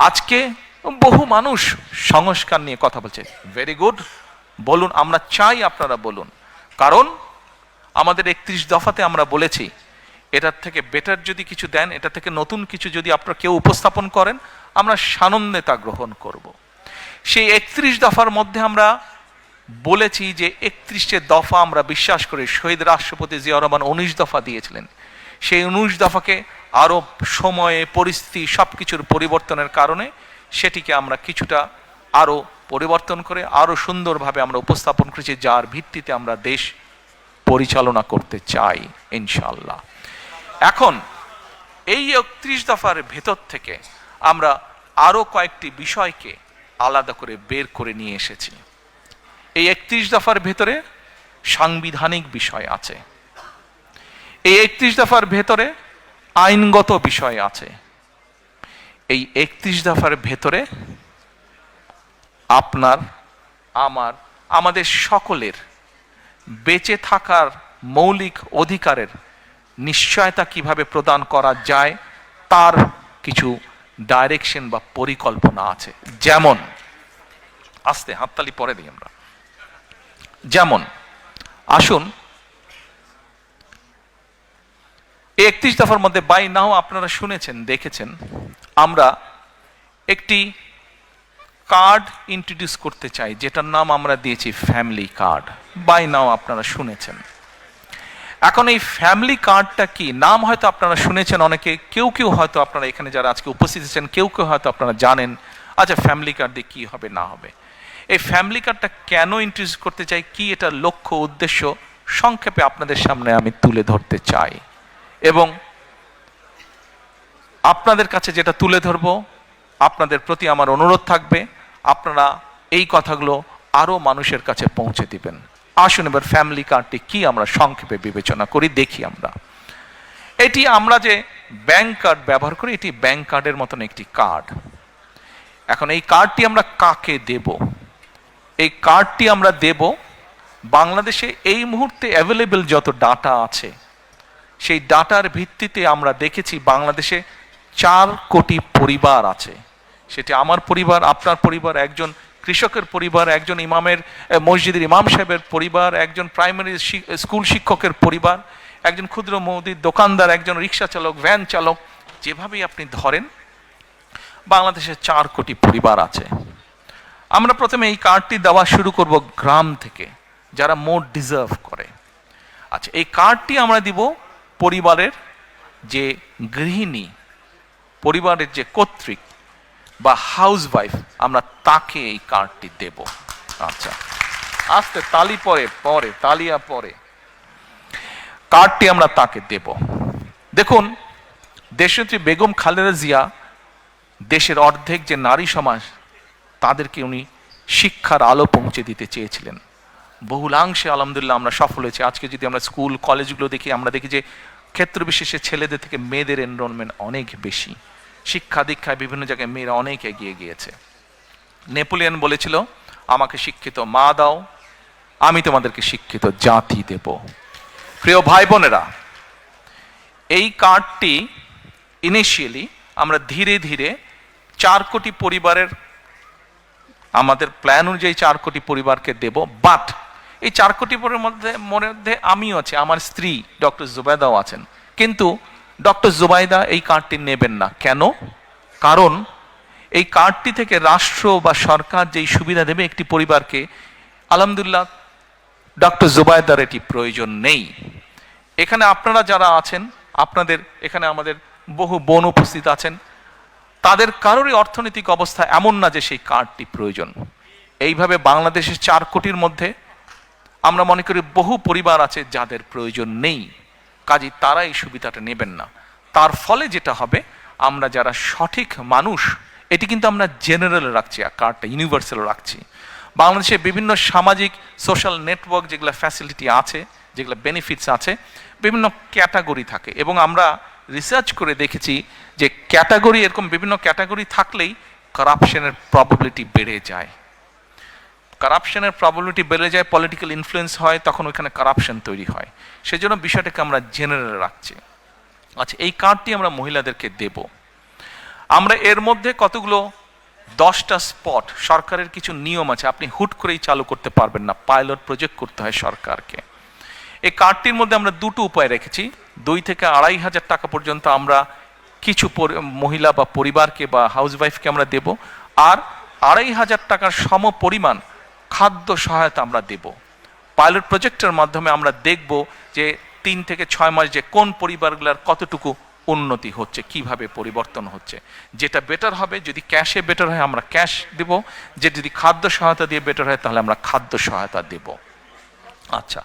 আজকে বহু মানুষ সংস্কার নিয়ে কথা বলছে। ভেরি গুড, বলুন, আমরা চাই আপনারা বলুন। কারণ আমাদের 31 দফাতে আমরা বলেছি এটার থেকে বেটার যদি কিছু দেন, এটা থেকে নতুন কিছু যদি আপনারা কেউ উপস্থাপন করেন, আমরা সানন্দে তা গ্রহণ করব। সেই 31 দফার মধ্যে আমরা বলেছি যে 31টে দফা আমরা বিশ্বাস করি, শহীদ রাষ্ট্রপতি জিয়াউর রহমান 19 দফা দিয়েছিলেন। সেই 19 দফাকে আরো সময়ে, পরিস্থিতি, সবকিছুর পরিবর্তনের কারণে সেটিকে আমরা কিছুটা আরো পরিবর্তন করে আরো সুন্দরভাবে আমরা উপস্থাপন করেছি, যার ভিত্তিতে আমরা দেশ পরিচালনা করতে চাই ইনশাআল্লাহ। এখন এই 31 দফার ভেতর থেকে আমরা আরো কয়েকটি বিষয়কে আলাদা করে বের করে নিয়ে এসেছি। এই 31 দফার ভেতরে সাংবিধানিক বিষয় আছে, এই 31 দফার ভেতরে আইনগত বিষয় আছে, এই 31 দফার ভেতরে আপনার, আমার, আমাদের সকলের বেঁচে থাকার মৌলিক অধিকারের নিশ্চয়তা কিভাবে প্রদান করা যায় তার কিছু ডাইরেকশন বা পরিকল্পনা আছে। যেমন, আস্তে হাততালি পরে দিই আমরা, যেমন আসুন 31 দফার মধ্যে বাই নাও আপনারা শুনেছেন, দেখেছেন, আমরা একটি কার্ড ইন্ট্রোডিউস করতে চাই, যেটার নাম আমরা দিয়েছি ফ্যামিলি কার্ড। বাই নাও আপনারা শুনেছেন। এখন এই ফ্যামিলি কার্ডটা কি, নাম হয়তো আপনারা শুনেছেন অনেকে, কেউ কেউ হয়তো আপনারা এখানে যারা আজকে উপস্থিত আছেন কেউ কেউ হয়তো আপনারা জানেন, আচ্ছা ফ্যামিলি কার্ড দিয়ে কি হবে না হবে। এই ফ্যামিলি কার্ডটা কেন ইন্ট্রোডিউস করতে চাই, কি এটার লক্ষ্য উদ্দেশ্য, সংক্ষেপে আপনাদের সামনে আমি তুলে ধরতে চাই। এবং আপনাদের কাছে যেটা তুলে ধরবো, আপনাদের প্রতি আমার অনুরোধ থাকবে আপনারা এই কথাগুলো আরো মানুষের কাছে পৌঁছে দিবেন। আসুন এবার ফ্যামিলি কার্ডটি কি আমরা সংক্ষেপে বিবেচনা করি, দেখি আমরা। এটি আমরা যে ব্যাংক কার্ড ব্যবহার করি, এটি ব্যাংক কার্ডের মতন একটি কার্ড। এখন এই কার্ডটি আমরা কাকে দেব? এই কার্ডটি আমরা দেব বাংলাদেশে এই মুহূর্তে অ্যাভেলেবল যত ডাটা আছে সেই ডাটার ভিত্তিতে আমরা দেখেছি বাংলাদেশে 4 কোটি পরিবার আছে। সেটি আমার পরিবার, আপনার পরিবার, একজন কৃষকের পরিবার, একজন ইমামের মসজিদের ইমাম সাহেবের পরিবার, একজন প্রাইমারি স্কুল শিক্ষকের পরিবার, একজন ক্ষুদ্র মুদির দোকানদার, একজন রিক্সা চালক, ভ্যান চালক, যেভাবেই আপনি ধরেন বাংলাদেশে 4 কোটি পরিবার আছে। আমরা প্রথমে এই কার্ডটি দেওয়া শুরু করব গ্রাম থেকে, যারা মোর ডিজার্ভ করে। আচ্ছা, এই কার্ডটি আমরা দিব পরিবারের যে গৃহিণী, পরিবারের যে কর্ত্রী বা হাউস ওয়াইফ, আমরা তাকে এই কার্ডটি দেব। আচ্ছা, আস্তে তালি পরে তালিয়া পরে কার্ডটি আমরা তাকে দেব। দেখুন, দেশনেত্রী বেগম খালেদা জিয়া দেশের অর্ধেক যে নারী সমাজ তাদেরকে উনি শিক্ষার আলো পৌঁছে দিতে চেয়েছিলেন। বহুলাংশে আলহামদুলিল্লাহ আমরা সফল হয়েছি। আজকে যদি আমরা স্কুল কলেজগুলো দেখি, আমরা দেখি যে ক্ষেত্র বিশেষে ছেলেদের থেকে মেয়েদের এনরোলমেন্ট অনেক বেশি। শিক্ষা দীক্ষায় বিভিন্ন জায়গায় মেয়েরা অনেক এগিয়ে গিয়েছে। নেপোলিয়ন বলেছিল, আমাকে শিক্ষিত মা দাও, আমি তোমাদেরকে শিক্ষিত জাতি দেব। প্রিয় ভাই বোনেরা, এই কার্ডটি ইনিশিয়ালি আমরা ধীরে ধীরে 4 কোটি পরিবারের, আমাদের প্ল্যান অনুযায়ী 4 কোটি পরিবারকে দেব। বাট এই 4 কোটি পরিবারের মধ্যে আমিও আছি, আমার স্ত্রী ডক্টর জুবাইদাও আছেন। কিন্তু ডক্টর জুবাইদা এই কার্ডটি নেবেন না। কেন? কারণ এই কার্ডটি থেকে রাষ্ট্র বা সরকার যেই সুবিধা দেবে একটি পরিবারকে, আলহামদুলিল্লাহ ডক্টর জুবাইদার এটি প্রয়োজন নেই। এখানে আপনারা যারা আছেন, আপনাদের এখানে আমাদের বহু বোন উপস্থিত আছেন, তাদের কারোরই অর্থনৈতিক অবস্থা এমন না যে সেই কার্ডটি প্রয়োজন। এইভাবে বাংলাদেশের 4 কোটির মধ্যে আমরা মনে করি বহু পরিবার আছে যাদের প্রয়োজন নেই, কাজেই তারা এই সুবিধাটা নেবেন না। তার ফলে যেটা হবে, আমরা যারা সঠিক মানুষ, এটি কিন্তু আমরা জেনারেল রাখছি, আর কার্ডটা ইউনিভার্সাল রাখছি। বাংলাদেশে বিভিন্ন সামাজিক সোশ্যাল নেটওয়ার্ক যেগুলো ফ্যাসিলিটি আছে, যেগুলো বেনিফিটস আছে, বিভিন্ন ক্যাটাগরি থাকে, এবং আমরা রিসার্চ করে দেখেছি যে ক্যাটাগরি, এরকম বিভিন্ন ক্যাটাগরি থাকলেই কারাপশনের প্রবাবিলিটি বেড়ে যায়। কারাপশনের প্রবাবিলিটি বেড়ে যায়, পলিটিক্যাল ইনফ্লুয়েন্স হয়, তখন ওইখানে কারাপশন তৈরি হয়। সেজন্য বিষয়টাকে আমরা জেনারেল রাখছি। আচ্ছা, এই কার্ডটি আমরা মহিলাদেরকে দেব। আমরা এর মধ্যে কতগুলো 10টা স্পট, সরকারের কিছু নিয়ম আছে, আপনি হুট করেই চালু করতে পারবেন না, পাইলট প্রজেক্ট করতে হয় সরকারকে। এই কার্ডটির মধ্যে আমরা 2টো উপায় রেখেছি। 2 থেকে 2,500 টাকা পর্যন্ত আমরা কিছু মহিলা বা পরিবারকে বা হাউসওয়াইফকে আমরা দেব, আর 2,500 টাকার সম পরিমাণ খাদ্য সহায়তা আমরা দেব। পাইলট প্রজেক্টের মাধ্যমে আমরা দেখব যে 3 থেকে 6 মাস যে কোন পরিবারগুলোর কতটুকু উন্নতি হচ্ছে, কিভাবে পরিবর্তন হচ্ছে। যেটা বেটার হবে, যদি ক্যাশে বেটার হয় আমরা ক্যাশ দেব, যে যদি খাদ্য সহায়তা দিয়ে বেটার হয় তাহলে আমরা খাদ্য সহায়তা দেব। আচ্ছা,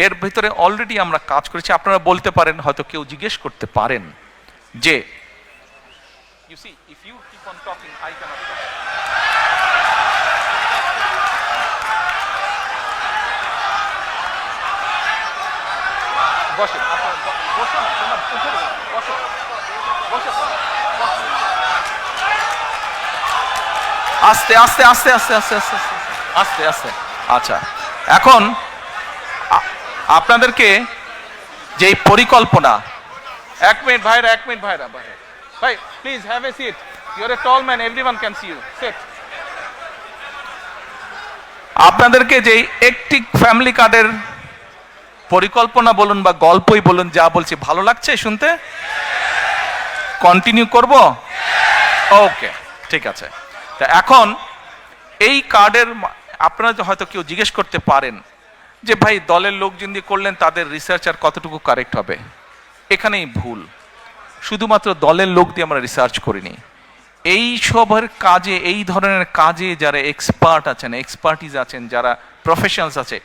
এর ভিতরে অলরেডি আমরা কাজ করেছি। আপনারা বলতে পারেন, হয়তো কেউ জিজ্ঞেস করতে পারেন যে you see if you keep on talking I cannot talk. বসেন, আপনারা বসুন, তোমরা উঠে বসো, বসো, আস্তে আস্তে আস্তে আস্তে আস্তে আস্তে আস্তে আস্তে। আচ্ছা, এখন আপনাদেরকে যে পরিকল্পনা, 1 মিনিট ভাইরা, 1 মিনিট ভাইরা, ভাই please have a seat, you are a tall man, everyone can see you, sit. আপনাদেরকে যে একটি ফ্যামিলি কার্ডের পরিকল্পনা বলুন বা গল্পই বলুন, যা বলছি ভালো লাগছে শুনতে? কন্টিনিউ করব? ওকে, ঠিক আছে। তা এখন এই কার্ডের আপনারা হয়তো কেউ জিজ্ঞেস করতে পারেন যে ভাই দলের লোকজন দিয়ে করলেন, তাদের রিসার্চ আর কতটুকু কারেক্ট হবে? এখানেই ভুল। শুধুমাত্র দলের লোক দিয়ে আমরা রিসার্চ করিনি। এই সবের কাজে, এই ধরনের কাজে যারা এক্সপার্ট আছেন, এক্সপার্টিজ আছেন, যারা প্রফেশনালস আছে,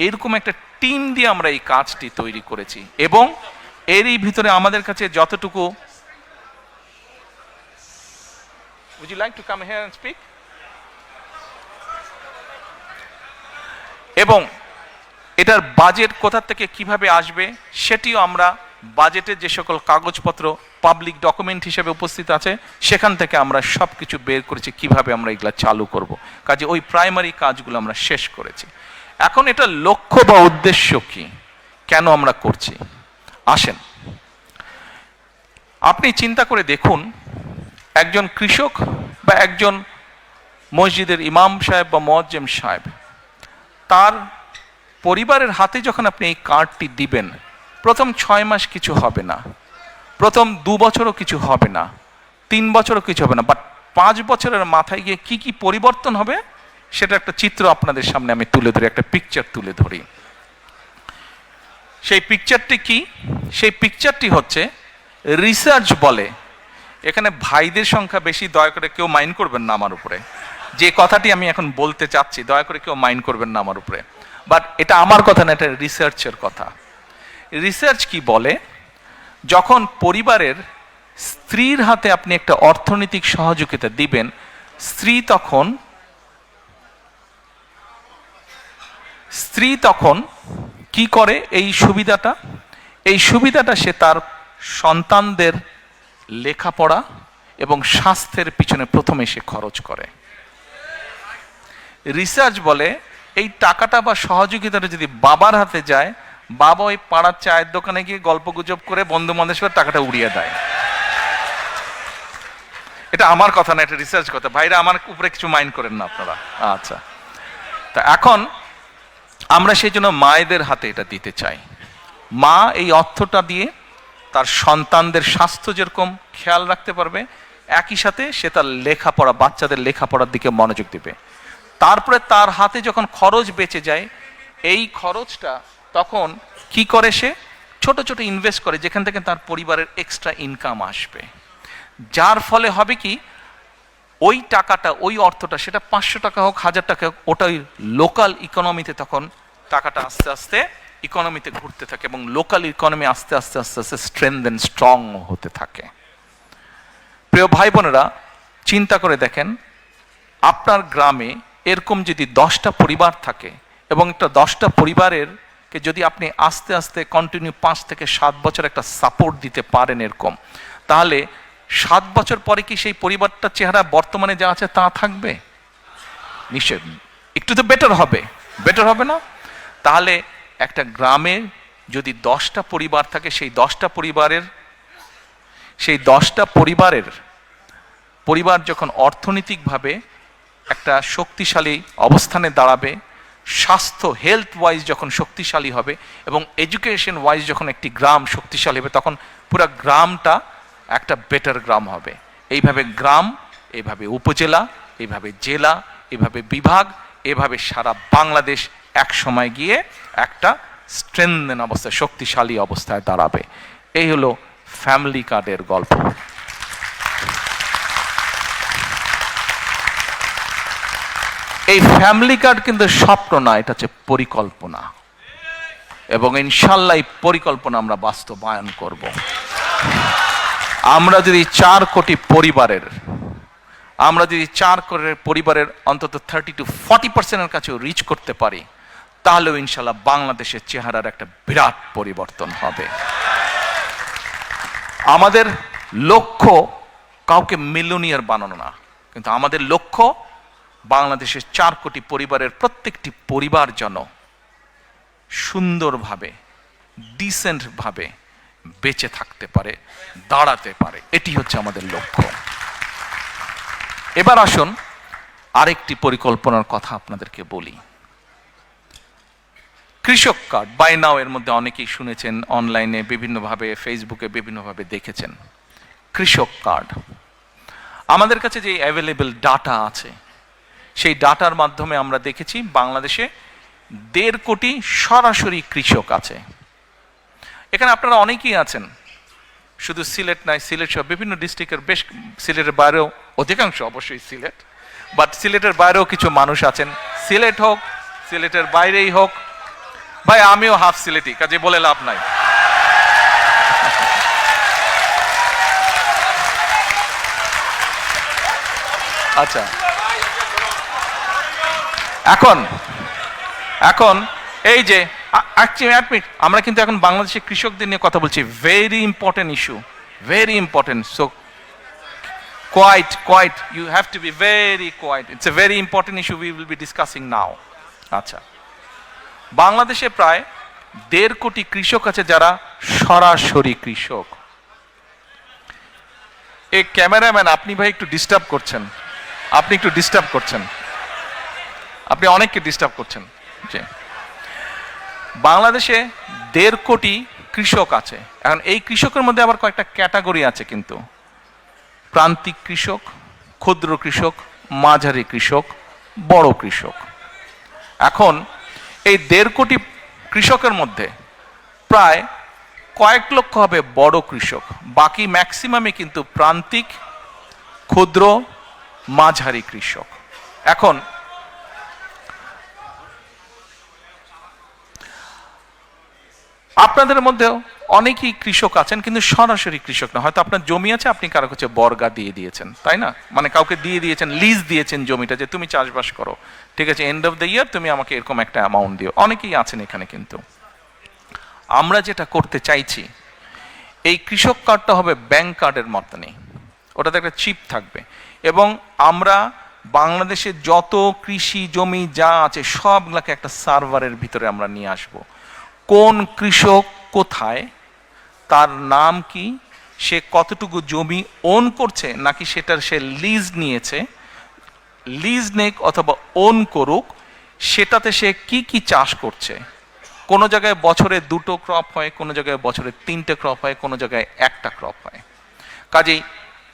এরকম একটা টিম দিয়ে আমরা এই কাজটি তৈরি করেছি। এবং এরই ভিতরে আমাদের কাছে যতটুকু, would you like to come here and speak? এবং এটার বাজেট কোথা থেকে কিভাবে আসবে সেটিও আমরা বাজেটের যে সকল কাগজপত্র পাবলিক ডকুমেন্ট হিসেবে উপস্থিত আছে সেখান থেকে আমরা সব কিছু বের করেছি, কিভাবে আমরা এগুলা চালু করব। কাজে ওই প্রাইমারি কাজগুলো আমরা শেষ করেছি। এখন এটা লক্ষ্য বা উদ্দেশ্য কি, কেন আমরা করছি, আসেন। আপনি চিন্তা করে দেখুন, একজন কৃষক বা একজন মসজিদের ইমাম সাহেব বা মুয়াজ্জিম সাহেব, তার পরিবারের হাতে যখন আপনি এই কার্ডটি দিবেন, প্রথম 6 মাস কিছু হবে না, প্রথম 2 বছরও কিছু হবে না, 3 বছরও কিছু হবে না, বাট 5 বছরের মাথায় গিয়ে কি কি পরিবর্তন হবে সেটা একটা চিত্র আপনাদের সামনে আমি তুলে ধরি, একটা পিকচার তুলে ধরি। সেই পিকচারটি কি? সেই পিকচারটি হচ্ছে, রিসার্চ বলে, এখানে ভাইদের সংখ্যা বেশি, দয়া করে কেউ মাইন্ড করবেন না আমার উপরে, যে কথাটি আমি এখন বলতে চাচ্ছি দয়া করে কেউ মাইন্ড করবেন না আমার উপরে, বাট এটা আমার কথা না, এটা রিসার্চের কথা। রিসার্চ কি বলে, যখন পরিবারের স্ত্রীর হাতে আপনি একটা অর্থনৈতিক সহযোগিতা দিবেন, স্ত্রী তখন কি করে, এই সুবিধাটা সে তার সন্তানদের লেখাপড়া এবং স্বাস্থ্যের পিছনে প্রথমে সে খরচ করে। রিসার্চ বলে, এই টাকাটা বা সহযোগিতাটা যদি বাবার হাতে যায়, বাবা ওই পাড়ার চায়ের দোকানে গিয়ে গল্প গুজব করে বন্ধু বান্ধবের টাকাটা উড়িয়ে দেয়। এটা আমার কথা না, এটা রিসার্চ কথা, ভাইরা আমার উপরে কিছু মাইন্ড করেন না আপনারা। আচ্ছা, তা এখন আমরা সেই জন্য মায়েদের হাতে এটা দিতে চাই। মা এই অর্থটা দিয়ে তার সন্তানদের স্বাস্থ্য যেরকম খেয়াল রাখতে পারবে, একই সাথে সে তার লেখাপড়া, বাচ্চাদের লেখাপড়ার দিকে মনোযোগ দেবে। তারপরে তার হাতে যখন খরচ বেঁচে যায়, এই খরচটা তখন কি করে, সে ছোট ছোট ইনভেস্ট করে, যেখান থেকে তার পরিবারের এক্সট্রা ইনকাম আসবে, যার ফলে হবে কি, ওই টাকাটা, ওই অর্থটা, সেটা 500 টাকা হোক, 1000 টাকা হোক, ওটাই লোকাল ইকোনমিতে তখন টাকাটা আস্তে আস্তে ইকোনমিতে ঘুরতে থাকে এবং লোকাল ইকোনমি আস্তে আস্তে আস্তে আস্তে স্ট্রেংথেন, স্ট্রং হতে থাকে। প্রিয় ভাই বোনেরা, চিন্তা করে দেখেন, আপনার গ্রামে এরকম যদি 10টা পরিবার থাকে এবং একটা 10টা পরিবারের কে যদি আপনি আস্তে আস্তে কন্টিনিউ 5 থেকে 7 বছর একটা সাপোর্ট দিতে পারেন এরকম, তাহলে 7 বছর পরে কি সেই পরিবারটার চেহারা বর্তমানে যা আছে তা থাকবে? নিশ্চয় একটু তো বেটার হবে না? তাহলে একটা গ্রামে যদি 10টা পরিবার থাকে, সেই 10টা পরিবার যখন অর্থনৈতিকভাবে একটা শক্তিশালী অবস্থানে দাঁড়াবে, স্বাস্থ্য, হেলথ ওয়াইজ যখন শক্তিশালী হবে এবং এডুকেশন ওয়াইজ যখন একটি গ্রাম শক্তিশালী হবে, তখন পুরো গ্রামটা একটা বেটার গ্রাম হবে। এইভাবে গ্রাম, এইভাবে উপজেলা, এইভাবে জেলা, এইভাবে বিভাগ, এভাবে সারা বাংলাদেশ এক সময় গিয়ে একটা স্ট্রেংথেন অবস্থায়, শক্তিশালী অবস্থায় দাঁড়াবে। এই হলো ফ্যামিলি কার্ডের গল্প। এই ফ্যামিলি কার্ড কিন্তু স্বপ্ন না, এটা হচ্ছে পরিকল্পনা, এবং ইনশাল্লাহ এই পরিকল্পনা আমরা বাস্তবায়ন করব। আমরা যদি 4 কোটি পরিবারের অন্তত 30 to 40% কাছেও রিচ করতে পারি, তাহলেও ইনশাল্লাহ বাংলাদেশের চেহারার একটা বিরাট পরিবর্তন হবে। আমাদের লক্ষ্য কাউকে মিলিয়নিয়ার বানানো না, কিন্তু আমাদের লক্ষ্য বাংলাদেশের 4 কোটি পরিবারের প্রত্যেকটি পরিবার যেন সুন্দরভাবে, ডিসেন্ট ভাবে বেঁচে থাকতে পারে, দাঁড়াতে পারে। এটি হচ্ছে আমাদের লক্ষ্য। এবার আসুন আরেকটি পরিকল্পনার কথা আপনাদেরকে বলি। কৃষক কার্ড, বাই নাও এর মধ্যে অনেকেই শুনেছেন, অনলাইনে বিভিন্নভাবে, ফেসবুকে বিভিন্নভাবে দেখেছেন। কৃষক কার্ড, আমাদের কাছে যে অ্যাভেলেবল ডাটা আছে, সেই ডাটার মাধ্যমে আমরা দেখেছি বাংলাদেশে 1.5 কোটি সরাসরি কৃষক আছে। এখানে আপনারা অনেকেই আছেন, শুধু সিলেট নয়, সিলেট সহ বিভিন্ন ডিস্ট্রিক্টের, বেশ সিলেটের বাইরেও, অধিকাংশ অবশ্যই সিলেট, বাট সিলেটের বাইরেও কিছু মানুষ আছেন। সিলেট হোক, সিলেটের বাইরেই হোক, ভাই আমিও হাফ সিলেটি, কাজে বলে লাভ নাই। আচ্ছা, এখন এই যে আমরা কিন্তু এখন বাংলাদেশের কৃষকদের নিয়ে কথা বলছি, very important issue, very important. So quite you have to be very quite, it's a very important issue we will be discussing now. আচ্ছা, বাংলাদেশে প্রায় 1.5 কোটি কৃষক আছে যারা সরাসরি কৃষক। এই ক্যামেরাম্যান, আপনি ভাই একটু ডিস্টার্ব করছেন, আপনি একটু ডিস্টার্ব করছেন, আপনি অনেককে ডিস্টার্ব করছেন। জি, বাংলাদেশে 1.5 কোটি কৃষক আছে। এখন এই কৃষকের মধ্যে আবার কয়েকটা ক্যাটাগরি আছে কিন্তু, প্রান্তিক কৃষক, ক্ষুদ্র কৃষক, মাঝারি কৃষক, বড় কৃষক। এখন এই 1.5 কোটি কৃষকের মধ্যে প্রায় কয়েক লক্ষ হবে বড় কৃষক, বাকি ম্যাক্সিমামে কিন্তু প্রান্তিক, ক্ষুদ্র, মাঝারি কৃষক। এখন আপনাদের মধ্যেও অনেকেই কৃষক আছেন কিন্তু সরাসরি কৃষক না, হয়তো আপনার জমি আছে, আপনি কারো কাছে বর্গা দিয়ে দিয়েছেন, তাই না? মানে কাউকে দিয়ে দিয়েছেন, লিজ দিয়েছেন জমিটা, যে তুমি চাষবাস করো, ঠিক আছে, এন্ড অফ দ্য ইয়ার তুমি আমাকে এরকম একটা অ্যামাউন্ট দিও। অনেকেই আছেন এখানে। কিন্তু আমরা যেটা করতে চাইছি, এই কৃষক কার্ডটা হবে ব্যাংক কার্ডের মতনই, ওটাতে একটা চিপ থাকবে, এবং আমরা বাংলাদেশে যত কৃষি জমি যা আছে সবগুলোকে একটা সার্ভারের ভিতরে আমরা নিয়ে আসব। কোন কৃষক কোথায়, তার নাম কি, সে কতটুকু জমি ওন করছে, নাকি সেটার সে লিজ নিয়েছে, লিজ নেক অথবা ওন করুক, সেটাতে সে কি কি চাষ করছে। কোনো জায়গায় বছরে 2টো ক্রপ হয়, কোনো জায়গায় বছরে 3টে ক্রপ হয়, কোনো জায়গায় 1টা ক্রপ হয়। কাজেই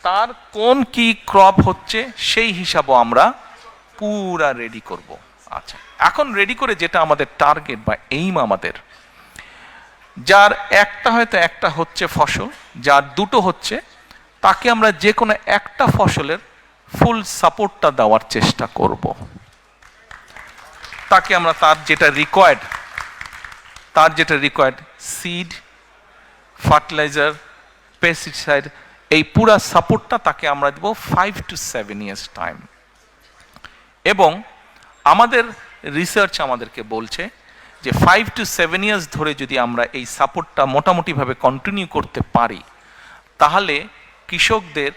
তার কোন কি ক্রপ হচ্ছে সেই হিসাবও আমরা পুরা রেডি করব। আচ্ছা, এখন রেডি করে যেটা আমাদের টার্গেট বা এইম, আমাদের যার একটা হয়তো একটা হচ্ছে ফসল, যার 2টো হচ্ছে, তাকে আমরা যে কোনো একটা ফসলের ফুল সাপোর্টটা দেওয়ার চেষ্টা করব। তাকে আমরা তার যেটা রিকোয়ার্ড সিড, ফার্টিলাইজার, পেস্টিসাইড, এই পুরা সাপোর্টটা তাকে আমরা দেব 5 to 7 years টাইম। এবং আমাদের রিসার্চ আমাদেরকে বলছে যে 5 to 7 years ধরে যদি আমরা এই সাপোর্টটা মোটামুটিভাবে কন্টিনিউ করতে পারি, তাহলে কৃষকদের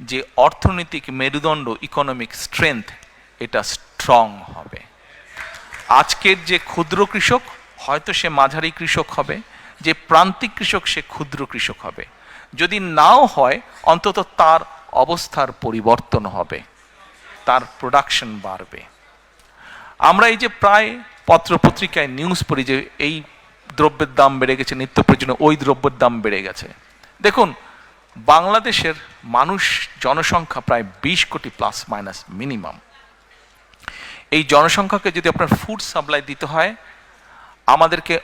যে অর্থনৈতিক মেরুদণ্ড, ইকোনমিক স্ট্রেংথ, এটা স্ট্রং হবে। আজকের যে ক্ষুদ্র কৃষক হয়তো সে মাঝারি কৃষক হবে, যে প্রান্তিক কৃষক সে ক্ষুদ্র কৃষক হবে। যদি নাও হয়, অন্তত তার অবস্থার পরিবর্তন হবে, তার প্রোডাকশন বাড়বে। আমরা এই যে প্রায় পত্রপত্রিকায় নিউজ পড়ি যে এই দ্রব্যের দাম বেড়ে গেছে, নিত্য প্রয়োজনীয় ওই দ্রব্যের দাম বেড়ে গেছে। দেখুন, বাংলাদেশের মানুষ জনসংখ্যা প্রায় 20 কোটি প্লাস মাইনাস মিনিমাম। এই জনসংখ্যাকে যদি আপনার ফুড সাপ্লাই দিতে হয়, আমাদেরকে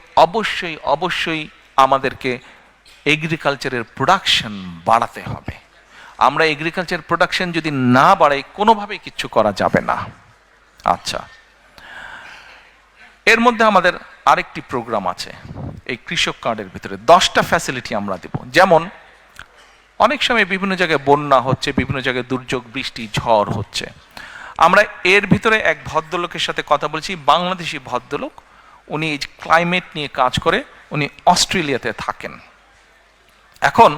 অবশ্যই আমাদেরকে এগ্রিকালচারের প্রোডাকশন বাড়াতে হবে। আমরা এগ্রিকালচার প্রোডাকশন যদি না বাড়াই, কোনোভাবেই কিচ্ছু করা যাবে না। আচ্ছা, এর মধ্যে আমাদের আরেকটি প্রোগ্রাম আছে এই কৃষক কার্ডের ভিতরে। 10টা ফ্যাসিলিটি আমরা দেব। যেমন অনেক সময় বিভিন্ন জায়গায় বন্যা হচ্ছে, বিভিন্ন জায়গায় দুর্যোগ, বৃষ্টি, ঝড় হচ্ছে। আমরা এর ভিতরে এক ভদ্রলোকের সাথে কথা বলছি, বাংলাদেশি ভদ্রলোক, উনি এই ক্লাইমেট নিয়ে কাজ করে, উনি অস্ট্রেলিয়াতে থাকেন। এখন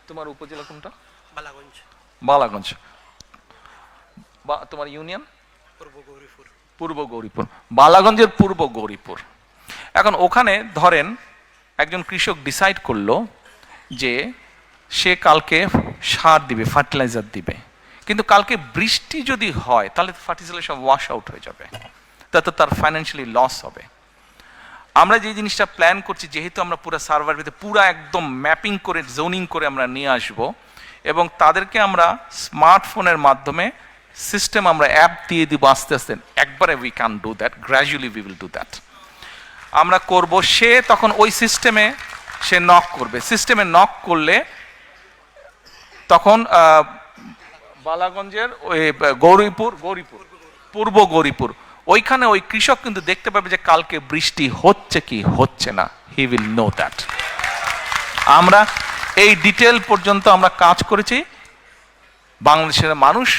তোমার উপজেলা কোনটা? বালাগঞ্জ। বা তোমার ইউনিয়ন? পূর্ব গৌরীপুর। বালাগঞ্জের পূর্ব গৌরীপুর। এখন ওখানে ধরেন একজন কৃষক ডিসাইড করলো যে সে কালকে সার দিবে, ফার্টিলাইজার দিবে, কিন্তু কালকে বৃষ্টি যদি হয় তাহলে ফার্টিলাইজার সব ওয়াশ আউট হয়ে যাবে, তাতে তার ফাইন্যান্সিয়ালি লস হবে। আমরা যে জিনিসটা প্ল্যান করছি, যেহেতু আমরা পুরো সার্ভার ভিতরে পুরো একদম ম্যাপিং করে, জোনিং করে আমরা নিয়ে আসব, এবং তাদেরকে আমরা স্মার্টফোনের মাধ্যমে সিস্টেম, আমরা অ্যাপ দিয়ে দিব আস্তে আস্তে। একবারে we can do that, gradually we will do that. আমরা করব, সে তখন ওই সিস্টেমে সে নক করবে। সিস্টেমে নক করলে তখন বালাগঞ্জের ওই গৌরীপুর, পূর্ব গৌরীপুর, ওইখানে ওই কৃষক কিন্তু দেখতে পাবে যে কালকে বৃষ্টি হচ্ছে কি হচ্ছে না। He will know that. আমরা এই ডিটেল পর্যন্ত আমরা কাজ করেছি। বাংলাদেশের মানুষ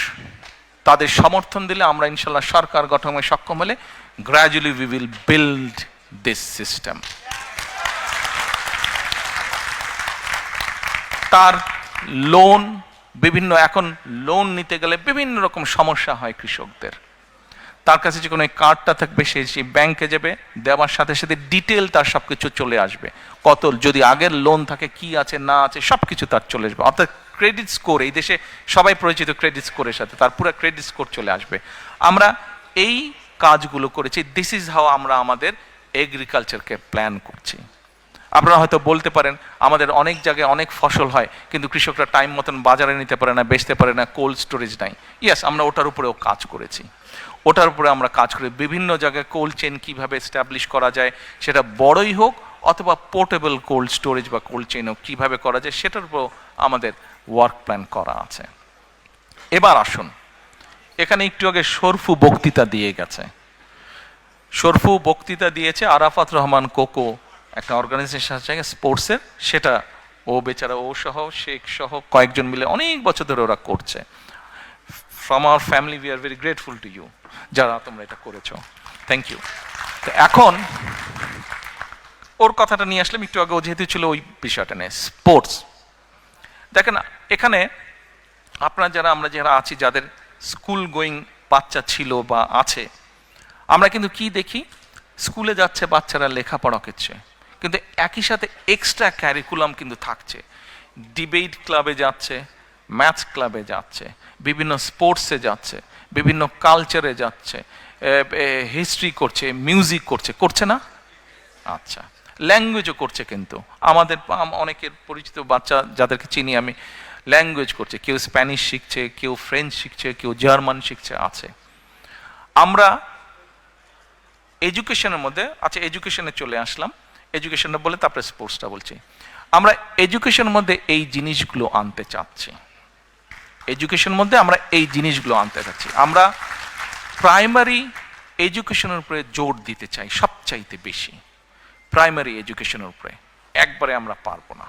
তাদের সমর্থন দিলে, আমরা ইনশাল্লাহ সরকার গঠনে সক্ষম হলে, gradually we will build this system. তার লোন, বিভিন্ন এখন লোন নিতে গেলে বিভিন্ন রকম সমস্যা হয় কৃষকদের। তার কাছে যখন ওই কার্ডটা থাকবে সে সেই ব্যাংকে যাবে, দেওয়ার সাথে সাথে ডিটেল তার সব কিছু চলে আসবে, কত যদি আগের লোন থাকে কি আছে না আছে সব কিছু তার চলে আসবে। অর্থাৎ ক্রেডিট স্কোর, এই দেশে সবাই পরিচিত ক্রেডিট স্কোরের সাথে, তার পুরো ক্রেডিট স্কোর চলে আসবে। আমরা এই কাজগুলো করেছি। দিস ইজ হাউ আমরা আমাদের এগ্রিকালচারকে প্ল্যান করছি। আপনারা হয়তো বলতে পারেন আমাদের অনেক জায়গায় অনেক ফসল হয় কিন্তু কৃষকরা টাইম মতন বাজারে নিতে পারে না, বেচতে পারে না, কোল্ড স্টোরেজ নাই। ইয়েস, আমরা ওটার উপরেও কাজ করেছি। ওটার উপরে আমরা কাজ করি, বিভিন্ন জায়গায় কোল্ড চেন কীভাবে এস্টাবলিশ করা যায়, সেটা বড়ই হোক অথবা পোর্টেবল কোল্ড স্টোরেজ বা কোল্ড চেন হোক, কীভাবে করা যায় সেটার উপরেও আমাদের ওয়ার্ক প্ল্যান করা আছে। এবার আসুন, এখানে একটু আগে শরফু বক্তৃতা দিয়ে গেছে। শরফু বক্তৃতা দিয়েছে আরাফাত রহমান কোকো, একটা অর্গানাইজেশন আছে স্পোর্টসের, সেটা ও বেচারা, ও সহ শেখ সহ কয়েকজন মিলে অনেক বছর ধরে ওরা করছে। From our family we are very grateful to you, যারা তোমরা এটা করেছো, থ্যাংক ইউ। তো এখন ওর কথাটা নিয়ে আসলাম একটু আগে, ও যেহেতু ছিল ওই বিষয়টা নিয়ে স্পোর্টস। দেখেন এখানে আপনারা যারা, আমরা যারা আছি, যাদের স্কুল গোয়িং বাচ্চা ছিল বা আছে, আমরা কিন্তু কি দেখি, স্কুলে যাচ্ছে বাচ্চারা লেখাপড়া করছে, কিন্তু একই সাথে এক্সট্রা ক্যারিকুলাম কিন্তু থাকছে। ডিবেট ক্লাবে যাচ্ছে, ম্যাথস ক্লাবে যাচ্ছে, বিভিন্ন স্পোর্টসে যাচ্ছে, বিভিন্ন কালচারে যাচ্ছে, হিস্ট্রি করছে, মিউজিক করছে, করছে না? আচ্ছা, ল্যাঙ্গুয়েজও করছে। কিন্তু আমাদের অনেকের পরিচিত বাচ্চা যাদেরকে চিনি আমি, ল্যাঙ্গুয়েজ করছে, কেউ স্প্যানিশ শিখছে, কেউ ফ্রেঞ্চ শিখছে, কেউ জার্মান শিখছে, আছে। আমরা এডুকেশনের মধ্যে, আচ্ছা এডুকেশনে চলে আসলাম, এডুকেশনটা বলে তারপরে স্পোর্টসটা বলছি। আমরা এডুকেশনের মধ্যে এই জিনিসগুলো আনতে চাচ্ছি, এডুকেশনের মধ্যে আমরা এই জিনিসগুলো আনতে চাচ্ছি। আমরা প্রাইমারি এডুকেশনের উপরে জোর দিতে চাই সবচাইতে বেশি। প্রাইমারি এডুকেশনের উপরে একবারে আমরা পারবো না।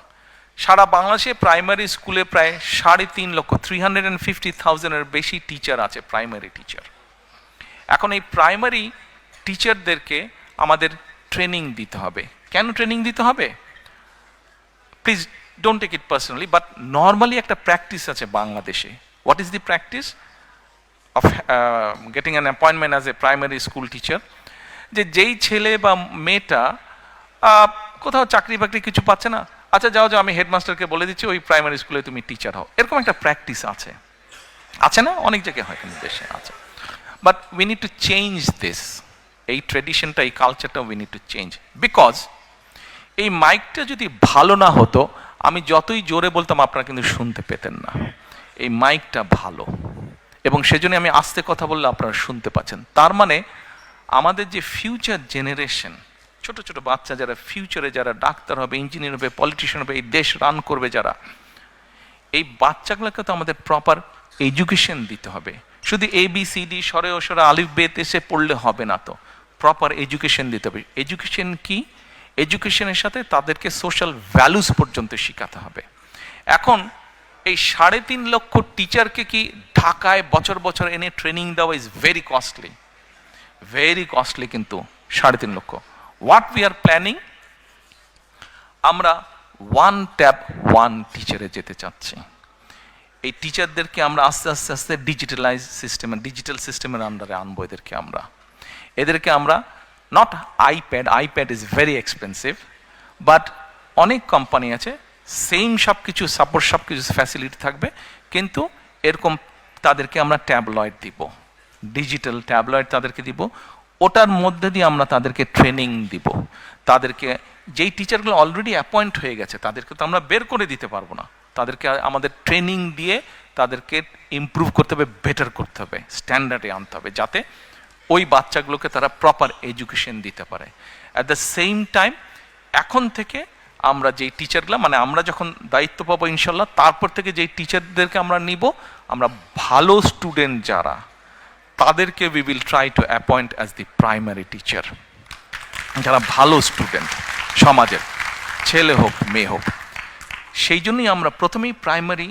সারা বাংলাদেশে প্রাইমারি স্কুলে প্রায় 3.5 লক্ষ, 350,000-এর বেশি টিচার আছে, প্রাইমারি টিচার। এখন এই প্রাইমারি টিচারদেরকে আমাদের ট্রেনিং দিতে হবে। কেন ট্রেনিং দিতে হবে? Please don't take it personally, but normally একটা প্র্যাকটিস আছে বাংলাদেশে। What is the practice of getting an appointment as a primary school teacher? যে যেই ছেলে বা মেয়েটা কোথাও চাকরি বাকরি কিছু পাচ্ছে না, আচ্ছা যাও যাও, আমি হেডমাস্টারকে বলে দিচ্ছি ওই প্রাইমারি স্কুলে তুমি টিচার হও। এরকম একটা প্র্যাকটিস আছে, আছে না? অনেক জায়গায় হয় কিন্তু দেশে আছে। But we need to change this. এই ট্রেডিশনটা, এই কালচারটা we need to change. Because এই মাইকটা যদি ভালো না হতো, আমি যতই জোরে বলতাম আপনারা কিন্তু শুনতে পেতেন না। এই মাইকটা ভালো, এবং সেজন্য আমি আস্তে কথা বললে আপনারা শুনতে পাচ্ছেন। তার মানে আমাদের যে ফিউচার জেনারেশন, ছোট ছোট বাচ্চা যারা ফিউচারে যারা ডাক্তার হবে, ইঞ্জিনিয়ার হবে, পলিটিশিয়ান হবে, এই দেশ রান করবে যারা, এই বাচ্চাগুলোকে তো আমাদের প্রপার এডুকেশন দিতে হবে। শুধু ABCD সরে ও সরে আলিফ বেতে এসে পড়লে হবে না, তো প্রপার এডুকেশন দিতে হবে। এডুকেশন কি? এডুকেশনের সাথে তাদেরকে সোশ্যাল ভ্যালুস পর্যন্ত শেখাতে হবে। এখন এই 3.5 লক্ষ টিচারকে কি ঢাকায় বছর বছর এনে ট্রেনিং দেওয়া is very costly, very costly. কিন্তু 3.5 লক্ষ, হোয়াট উই আর প্ল্যানিং, আমরা 1 ট্যাব 1 টিচারে যেতে চাচ্ছি। এই টিচারদেরকে আমরা আস্তে আস্তে আস্তে ডিজিটালাইজ সিস্টেমে, ডিজিটাল সিস্টেমের আন্ডারে আনবো এদেরকে। এদেরকে আমরা not iPad is very expensive, but অনেক কোম্পানি আছে সেম সব কিছু সাপোর্ট, সব কিছু ফ্যাসিলিটি থাকবে, কিন্তু এরকম তাদেরকে আমরা ট্যাবলয়েড দিব, ডিজিটাল ট্যাবলয়েড তাদেরকে দিব। ওটার মধ্যে দিয়ে আমরা তাদেরকে ট্রেনিং দিব। তাদেরকে যেই টিচারগুলো অলরেডি অ্যাপয়েন্ট হয়ে গেছে তাদেরকে তো আমরা বের করে দিতে পারবো না, তাদেরকে আমাদের ট্রেনিং দিয়ে তাদেরকে ইমপ্রুভ করতে হবে, বেটার করতে হবে, স্ট্যান্ডার্ডে আনতে হবে, যাতে ওই বাচ্চাগুলোকে তারা প্রপার এডুকেশন দিতে পারে। অ্যাট দ্য সেম টাইম এখন থেকে আমরা যেই টিচারগুলো, মানে আমরা যখন দায়িত্ব পাবো ইনশাল্লাহ, তারপর থেকে যেই টিচারদেরকে আমরা নিব, আমরা ভালো স্টুডেন্ট যারা, তাদেরকে we will try to appoint as the primary teacher. যারা ভালো স্টুডেন্ট সমাজের, ছেলে হোক মেয়ে হোক। সেই জন্যই আমরা প্রথমেই প্রাইমারি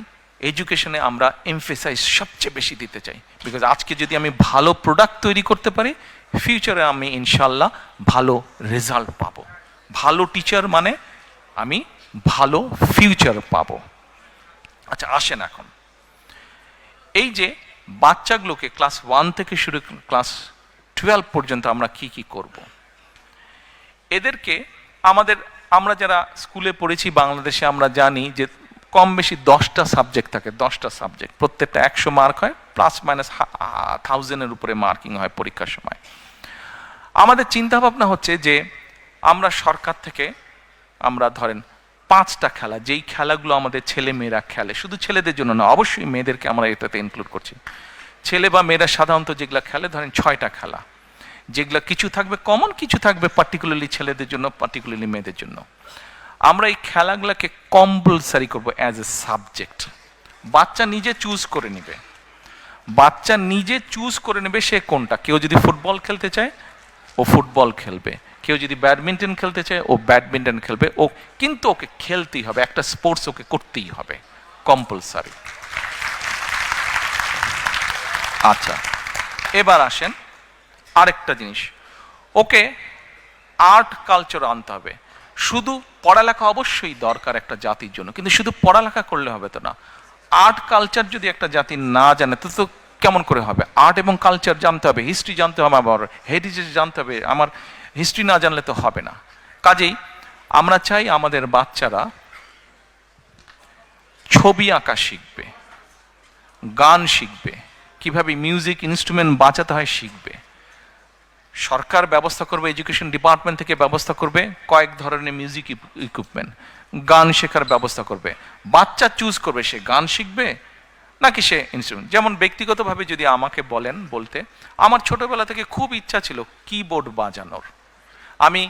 এডুকেশনে আমরা এমফেসাইজ সবচেয়ে বেশি দিতে চাই। বিকজ আজকে যদি আমি ভালো প্রোডাক্ট তৈরি করতে পারি, ফিউচারে আমি ইনশাল্লাহ ভালো রেজাল্ট পাবো। ভালো টিচার মানে আমি ভালো ফিউচার পাবো। আচ্ছা আসেন এখন, এই যে বাচ্চাগুলোকে ক্লাস 1 থেকে শুরু ক্লাস 12 পর্যন্ত আমরা কি কি করব। এদেরকে আমরা যারা স্কুলে পড়েছি বাংলাদেশে আমরা জানি যে কম বেশি 10টা সাবজেক্ট থাকে, 10টা সাবজেক্ট, প্রত্যেকটা 100 মার্ক হয়, প্লাস মাইনাস 1000-এর উপরে মার্কিং হয় পরীক্ষার সময়। আমাদের চিন্তা ভাবনা হচ্ছে যে আমরা সরকার থেকে আমরা ধরেন 5টা খেলা, যেই খেলাগুলো আমাদের ছেলে মেয়েরা খেলে, শুধু ছেলেদের জন্য না, অবশ্যই মেয়েদেরকে আমরা এটাতে ইনক্লুড করছি, ছেলে বা মেয়েরা সাধারণত যেগুলো খেলে ধরেন 6টা খেলা, যেগুলো কিছু থাকবে কমন, কিছু থাকবে পার্টিকুলারলি ছেলেদের জন্য, পার্টিকুলারলি মেয়েদের জন্য। আমরা এই খেলাগুলোকে কম্পালসারি করব অ্যাজ এ সাবজেক্ট। বাচ্চা নিজে চুজ করে নেবে, বাচ্চা নিজে চুজ করে নেবে সে কোনটা। কেউ যদি ফুটবল খেলতে চায় ও ফুটবল খেলবে, কেউ যদি ব্যাডমিন্টন খেলতে চায় ও ব্যাডমিন্টন খেলবে, ও কিন্তু ওকে খেলতেই হবে, একটা স্পোর্টস ওকে করতেই হবে, কম্পালসারি। আচ্ছা, এবার আসেন আরেকটা জিনিস, ওকে আর্ট কালচার আনতে হবে। শুধু পড়ালেখা অবশ্যই দরকার একটা জাতির জন্য, কিন্তু শুধু পড়ালেখা করলে হবে তো না। আর্ট কালচার যদি একটা জাতি না জানে তো কেমন করে হবে? আর্ট এবং কালচার জানতে হবে, হিস্ট্রি জানতে হবে, আবার হেরিটেজ জানতে হবে। আমার হিস্ট্রি না জানলে তো হবে না। কাজেই আমরা চাই আমাদের বাচ্চারা ছবি আঁকা শিখবে, গান শিখবে, কিভাবে মিউজিক ইনস্ট্রুমেন্ট বাজাতে হয় শিখবে। সরকার ব্যবস্থা করবে, এডুকেশন ডিপার্টমেন্ট থেকে ব্যবস্থা করবে কয়েক ধরনের মিউজিক ইকুইপমেন্ট, গান শেখার ব্যবস্থা করবে। বাচ্চা চুজ করবে সে গান শিখবে নাকি সে ইনস্ট্রুমেন্ট। যেমন ব্যক্তিগতভাবে যদি আমাকে বলতে, আমার ছোটবেলা থেকে খুব ইচ্ছা ছিল কিবোর্ড বাজানোর। আমি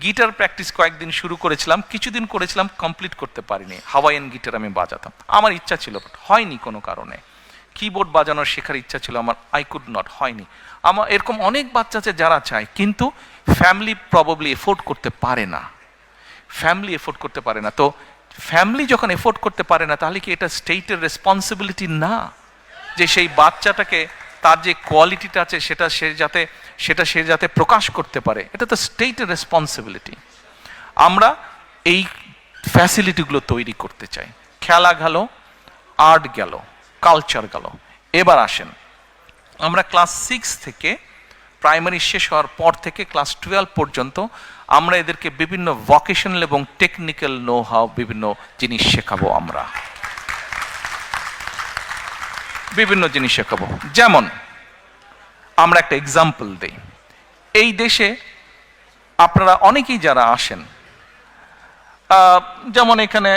গিটার প্র্যাকটিস কয়েকদিন শুরু করেছিলাম, কিছুদিন করেছিলাম, কমপ্লিট করতে পারিনি। হাওয়াইয়ান গিটার আমি বাজাতাম, আমার ইচ্ছা ছিল, বাট হয়নি কোনো কারণে। কিবোর্ড বাজানোর শেখার ইচ্ছা ছিল আমার, আই কুড নট, হয়নি। আমার এরকম অনেক বাচ্চা আছে যারা চায়, কিন্তু ফ্যামিলি প্রবাবলি এফোর্ড করতে পারে না, ফ্যামিলি এফোর্ড করতে পারে না। তো ফ্যামিলি যখন এফোর্ড করতে পারে না, তাহলে কি এটা স্টেটের রেসপন্সিবিলিটি না যে সেই বাচ্চাটাকে তার যে কোয়ালিটিটা আছে সেটা সে যাতে প্রকাশ করতে পারে? এটা তো স্টেটের রেসপন্সিবিলিটি। আমরা এই ফ্যাসিলিটিগুলো তৈরি করতে চাই। খেলা গেল, আর্ট গেল, কালচার গেল। এবার আসেন, আমরা ক্লাস 6 থেকে প্রাইমারি শেষ হওয়ার পর থেকে ক্লাস 12 পর্যন্ত আমরা এদেরকে বিভিন্ন ভোকেশনাল এবং টেকনিক্যাল নো হাউ বিভিন্ন জিনিস শেখাবো। আমরা বিভিন্ন জিনিস শেখাবো। যেমন আমরা একটা এক্সাম্পল দিই, এই দেশে আপনারা অনেকেই যারা আসেন, যেমন এখানে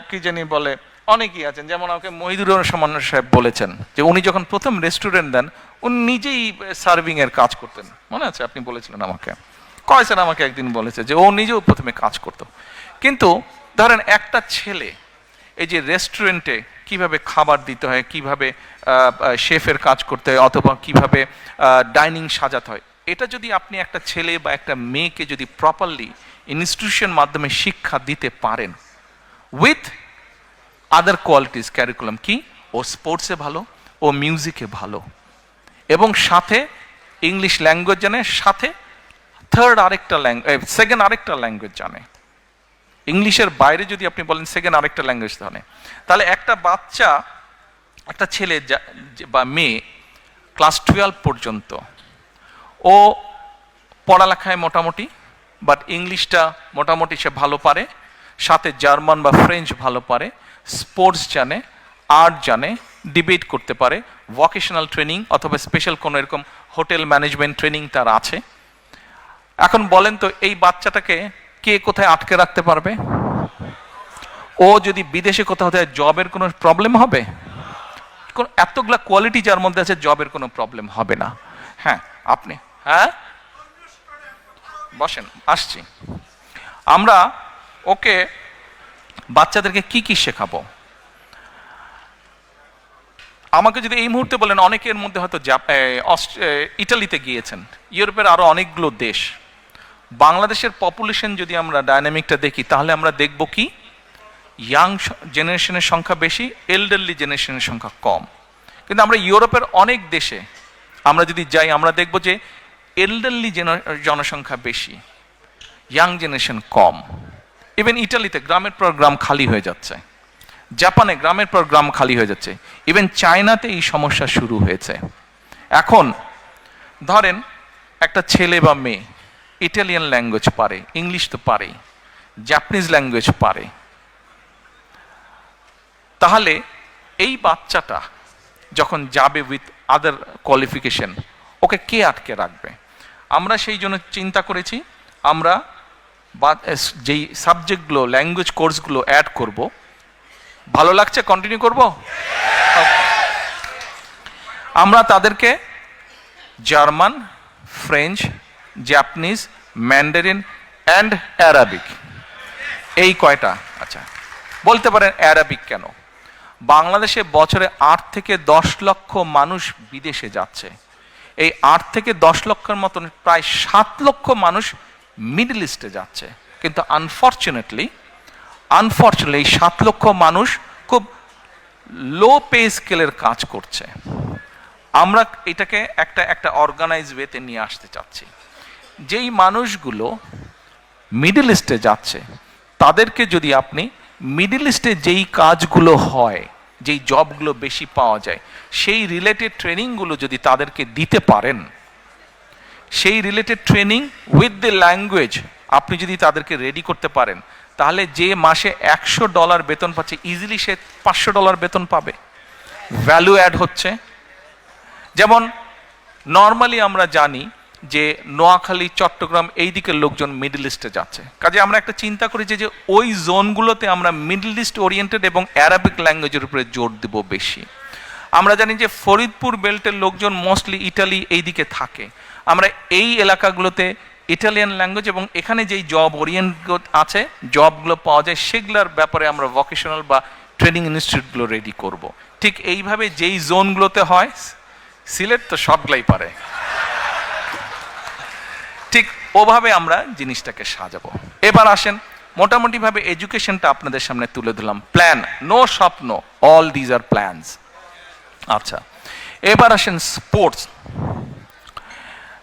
কি জানি বলে, অনেকেই আছেন, যেমন আমাকে মহিদুর রহমান সাহেব বলেছেন যে উনি যখন প্রথম রেস্টুরেন্ট দেন উনি নিজেই সার্ভিং এর কাজ করতেন, মনে আছে? আপনি বলেছিলেন আমাকে, কয়েছেন আমাকে একদিন বলেছে যে ও নিজেও প্রথমে কাজ করতো। কিন্তু ধরেন একটা ছেলে এই যে রেস্টুরেন্টে কিভাবে খাবার দিতে হয়, কিভাবে শেফের কাজ করতে হয়, অথবা কিভাবে ডাইনিং সাজাতে হয়, এটা যদি আপনি একটা ছেলে বা একটা মেয়েকে যদি প্রপারলি ইনস্টিটিউশন মাধ্যমে শিক্ষা দিতে পারেন উইথ আদার কোয়ালিটিস ক্যারিকুলাম, কি ও স্পোর্টসে ভালো, ও মিউজিকে ভালো, এবং সাথে ইংলিশ ল্যাঙ্গুয়েজ জানে, সাথে সেকেন্ড আরেকটা ল্যাঙ্গুয়েজ জানে। ইংলিশের বাইরে যদি আপনি বলেন সেকেন্ড আরেকটা ল্যাঙ্গুয়েজ জানে, তাহলে একটা বাচ্চা, একটা ছেলে বা মেয়ে ক্লাস 12 পর্যন্ত ও পড়ালেখায় মোটামুটি, বাট ইংলিশটা মোটামুটি সে ভালো পারে, সাথে জার্মান বা ফ্রেঞ্চ ভালো পারে, স্পোর্টস জানে, আর্ট জানে, ডিবেট করতে পারে, ভোকেশনাল ট্রেনিং অথবা স্পেশাল কোনো এরকম হোটেল ম্যানেজমেন্ট ট্রেনিং তার আছে। এখন বলেন তো এই বাচ্চাটাকে কে কোথায় আটকে রাখতে পারবে? ও যদি বিদেশে কোথাও যায় জবের কোনো প্রবলেম হবে? এতগুলা কোয়ালিটি যার মধ্যে আছে, জবের কোনো প্রবলেম হবে না। হ্যাঁ, আপনি বসেন, আসছি। আমরা ওকে বাচ্চাদেরকে কি কি শেখাবো? আমাকে যদি এই মুহূর্তে বলেন, অনেকের মধ্যে হয়তো ইটালিতে গিয়েছেন, ইউরোপের আরো অনেকগুলো দেশ। বাংলাদেশের পপুলেশন যদি আমরা ডাইনামিকটা দেখি, তাহলে আমরা দেখব কি ইয়াং জেনারেশনের সংখ্যা বেশি, এল্ডারলি জেনারেশনের সংখ্যা কম। কিন্তু আমরা ইউরোপের অনেক দেশে আমরা যদি যাই, আমরা দেখব যে এল্ডারলি জনসংখ্যা বেশি, ইয়াং জেনারেশন কম। ইভেন ইটালিতে গ্রামের পর গ্রাম খালি হয়ে যাচ্ছে, জাপানে গ্রামের পর গ্রাম খালি হয়ে যাচ্ছে, ইভেন চায়নাতে এই সমস্যা শুরু হয়েছে। এখন ধরেন একটা ছেলে বা মেয়ে ইটালিয়ান ল্যাঙ্গুয়েজ পারে, ইংলিশ তো পারেই, জাপানিজ ল্যাঙ্গুয়েজ পারে, তাহলে এই বাচ্চাটা যখন যাবে উইথ আদার কোয়ালিফিকেশন, ওকে কে আটকে রাখবে? আমরা সেই জন্য চিন্তা করেছি, আমরা যেই সাবজেক্টগুলো, ল্যাঙ্গুয়েজ কোর্সগুলো অ্যাড করব। ভালো লাগছে? কন্টিনিউ করব? আমরা তাদেরকে German, French, Japanese, Mandarin and Arabic, এই কয়টা। আচ্ছা, বলতে পারেন অ্যারাবিক কেন? বাংলাদেশে বছরে 8 থেকে 10 লক্ষ মানুষ বিদেশে যাচ্ছে। এই 8 থেকে 10 লক্ষের মতন প্রায় 7 লক্ষ মানুষ মিডল ইস্টে যাচ্ছে। কিন্তু আনফর্চুনেটলি এই 7 লক্ষ মানুষ খুব লো পে স্কেলের কাজ করছে। আমরা এটাকে একটা অর্গানাইজ ওয়েতে নিয়ে আসতে চাচ্ছি। যেই মানুষগুলো মিডল ইস্টে যাচ্ছে, তাদেরকে যদি আপনি মিডল ইস্টে যেই কাজগুলো হয়, যেই জবগুলো বেশি পাওয়া যায়, সেই রিলেটেড ট্রেনিংগুলো যদি তাদেরকে দিতে পারেন, সেই related training with the language আপনি যদি তাদেরকে রেডি করতে পারেন, তাহলে যে মাসে $100 বেতন পাচ্ছে, ইজিলি সে $500 বেতন পাবে। ভ্যালু অ্যাড হচ্ছে। যেমন নর্মালি আমরা জানি যে নোয়াখালী, চট্টগ্রাম এই দিকের লোকজন মিডল ইস্টে যাচ্ছে, কাজে আমরা একটা চিন্তা করি যে ওই জোনগুলোতে আমরা মিডল ইস্ট ওরিয়েন্টেড এবং অ্যারাবিক ল্যাঙ্গুয়েজের উপরে জোর দেব বেশি। আমরা জানি যে ফরিদপুর বেল্টের লোকজন মোস্টলি ইটালি এই দিকে থাকে, আমরা এই এলাকাগুলোতে ইটালিয়ান ল্যাঙ্গুয়েজ এবং এখানে যেই জব ওরিয়েন্ট আছে, জবগুলো পাওয়া যায়, সেগুলোর ব্যাপারে আমরা ভোকেশনাল বা ট্রেনিং ইনস্টিটিউটগুলো রেডি করব। ঠিক এইভাবে যেই জোনগুলোতে হয়, সিলেট তো সবগুলাই পারে, ঠিক ওভাবে আমরা জিনিসটাকে সাজাবো। এবার আসেন, মোটামুটিভাবে এডুকেশনটা আপনাদের সামনে তুলে দিলাম। প্ল্যান, নো স্বপ্ন, অল দিজ আর প্ল্যানস। আচ্ছা, এবার আসেন স্পোর্টস।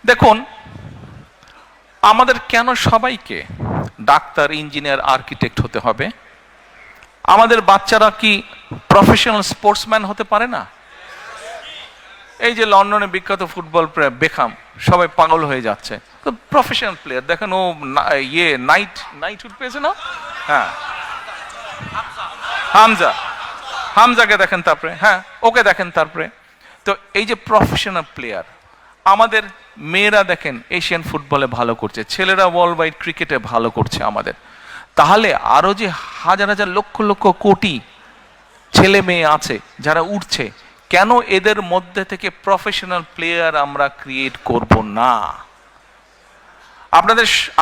দেখুন, আমাদের কেন সবাইকে ডাক্তার, ইঞ্জিনিয়ার, আর্কিটেক্ট হতে হবে? আমাদের বাচ্চারা কি প্রফেশনাল স্পোর্টসম্যান হতে পারে না? এই যে লন্ডনে বিখ্যাত ফুটবল প্লেয়ার বেকহাম, সবাই পাগল হয়ে যাচ্ছে, তো প্রফেশনাল প্লেয়ার। দেখেন ও নাইটহুড পেয়েছে না? হ্যাঁ, হামজাকে দেখেন, তারপরে হ্যাঁ ওকে দেখেন, তারপরে তো এই যে প্রফেশনাল প্লেয়ার। আমাদের মেয়েরা দেখেন এশিয়ান ফুটবলে ভালো করছে, ছেলেরা ওয়ার্ল্ড ওয়াইড ক্রিকেটে ভালো করছে আমাদের। তাহলে আরো যে হাজার হাজার লক্ষ লক্ষ কোটি ছেলে মেয়ে আছে যারা উঠছে, কেন এদের মধ্যে থেকে প্রফেশনাল প্লেয়ার আমরা ক্রিয়েট করব না?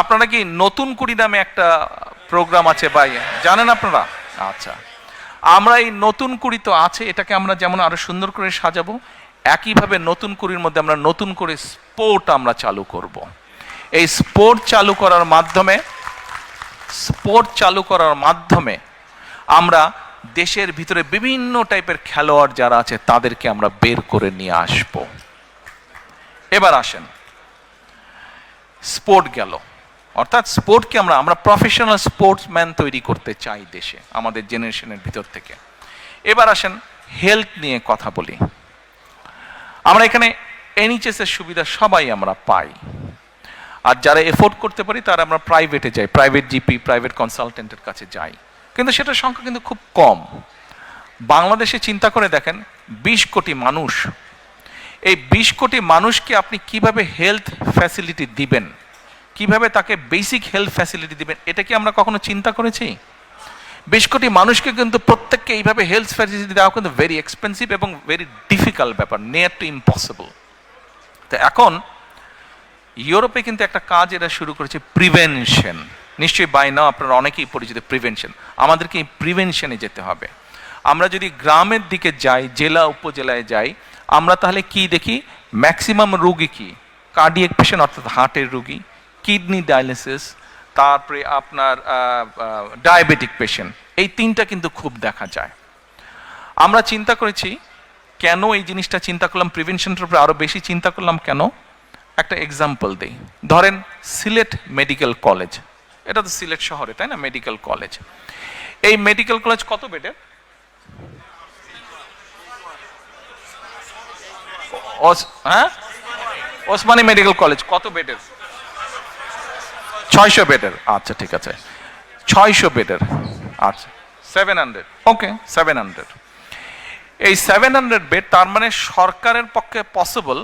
আপনারা কি নতুন কুড়ি নামে একটা প্রোগ্রাম আছে ভাই, জানেন আপনারা? আচ্ছা, আমরা এই নতুন কুড়ি তো আছে, এটাকে আমরা যেমন আরো সুন্দর করে সাজাবো, একইভাবে নতুন কুড়ির মধ্যে আমরা নতুন করে স্পোর্ট আমরা চালু করব। এই স্পোর্ট চালু করার মাধ্যমে আমরা দেশের ভিতরে বিভিন্ন টাইপের খেলোয়াড় যারা আছে তাদেরকে আমরা বের করে নিয়ে আসব। এবার আসেন, স্পোর্ট গেল, অর্থাৎ স্পোর্টকে আমরা প্রফেশনাল স্পোর্টসম্যান তৈরি করতে চাই দেশে, আমাদের জেনারেশনের ভিতর থেকে। এবার আসেন হেলথ নিয়ে কথা বলি। আমরা এখানে NHS এর সুবিধা সবাই আমরা পাই, আর যারা এফোর্ড করতে পারি তারা আমরা প্রাইভেটে যাই, প্রাইভেট জিপি, প্রাইভেট কনসালটেন্টের কাছে যাই, কিন্তু সেটার সংখ্যা কিন্তু খুব কম। বাংলাদেশে চিন্তা করে দেখেন, 20 কোটি মানুষ, এই 20 কোটি মানুষকে আপনি কিভাবে হেলথ ফ্যাসিলিটি দিবেন, কিভাবে তাকে বেসিক হেলথ ফ্যাসিলিটি দিবেন, এটা কি আমরা কখনো চিন্তা করেছি? 20 কোটি মানুষকে কিন্তু প্রত্যেককে এইভাবে হেলথ ফ্যাসিলিটি দেওয়া কিন্তু ভেরি এক্সপেন্সিভ এবং ভেরি ডিফিকাল্ট ব্যাপার, নিয়ার টু ইম্পসিবল। তো এখন ইউরোপে কিন্তু একটা কাজ এরা শুরু করেছে, প্রিভেনশন। নিশ্চয়ই বাই নাও আপনারা অনেকেই পরিচিত প্রিভেনশন। আমাদেরকে এই প্রিভেনশনে যেতে হবে। আমরা যদি গ্রামের দিকে যাই, জেলা উপজেলায় যাই, আমরা তাহলে কি দেখি? ম্যাক্সিমাম রোগী কি কার্ডিয়াক পেশেন্ট, অর্থাৎ হার্টের রোগী, কিডনি ডায়ালিসিস, তারপরে আপনার ডায়াবেটিক পেশেন্ট, এই তিনটা কিন্তু খুব দেখা যায়। আমরা চিন্তা করেছি, কেন এই জিনিসটা চিন্তা করলাম, প্রিভেনশনটার উপরে আরো বেশি চিন্তা করলাম কেন? একটা এক্সাম্পল দেই। ধরেন সিলেট মেডিকেল কলেজ, এটা তো সিলেট শহরে, তাই না? মেডিকেল কলেজ, এই মেডিকেল কলেজ কত বেডের? হ্যাঁ, ওসমানী মেডিকেল কলেজ কত বেডের? 600 বেডের। আচ্ছা ঠিক আছে, 600 বেডের। আচ্ছা 700, ওকে 700। এই 700 বেড, তার মানে সরকারের পক্ষে পসিবল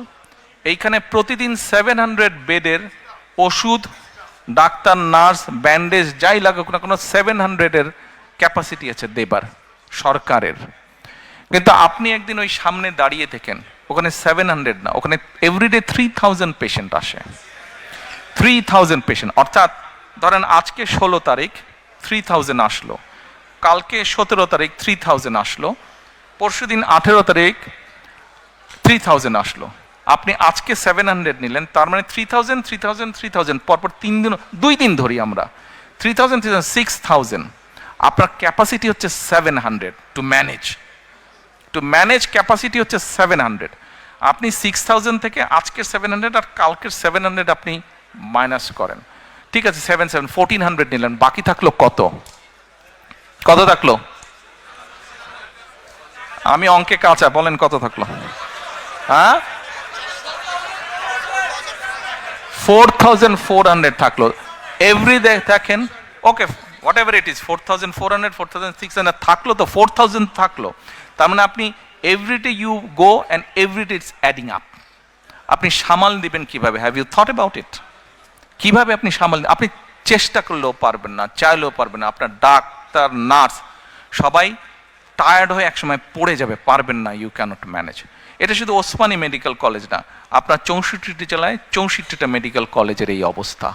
এইখানে প্রতিদিন 700 বেডের ওষুধ, ডাক্তার, নার্স, ব্যান্ডেজ যাই লাগুক না কোনো 700-এর ক্যাপাসিটি আছে দেবার সরকারের। কিন্তু আপনি একদিন ওই সামনে দাঁড়িয়ে থাকেন, ওখানে 700 না, ওখানে এভরিডে 3000 পেশেন্ট আসে। 3000 পেশেন্ট, অর্থাৎ ধরেন আজকে 16 তারিখ 3000 আসলো, কালকে 17 তারিখ 3000 আসলো, পরশুদিন 18 তারিখ 3000 আসলো। আপনি আজকে 700 নিলেন, তার মানে 3000 3000 3000 পরপর 2 দিন ধরি আমরা 3000 6000। আপনার ক্যাপাসিটি হচ্ছে 700 টু ম্যানেজ ক্যাপাসিটি হচ্ছে 700। আপনি 6000 থেকে আজকের 700 আর কালকের 700 আপনি মাইনাস করেন, ঠিক আছে 1400 নিলেন, বাকি থাকলো কত থাকলো? আমি অঙ্কে কাঁচা, বলেন কত থাকলো? হ্যাঁ 4400 থাকলো এভরিডে। দেখেন okay whatever it is 4400 4600 থাকলো, তো 4000 থাকলো। তার মানে আপনি everyday you go and everyday it's adding up. আপনি সামাল দিবেন কিভাবে? Have you thought about it? কিভাবে আপনি সামাল? আপনি চেষ্টা করলেও পারবেন না, চাইলেও পারবেন না। আপনার ডাক্তার, নার্স সবাই টায়ার্ড হয়ে একসময় পড়ে যাবে, পারবেন না, ইউ ক্যানট ম্যানেজ। এটা শুধু ওসমানী মেডিকেল কলেজ না, আপনার 64টি জেলায় 64টা মেডিকেল কলেজের এই অবস্থা।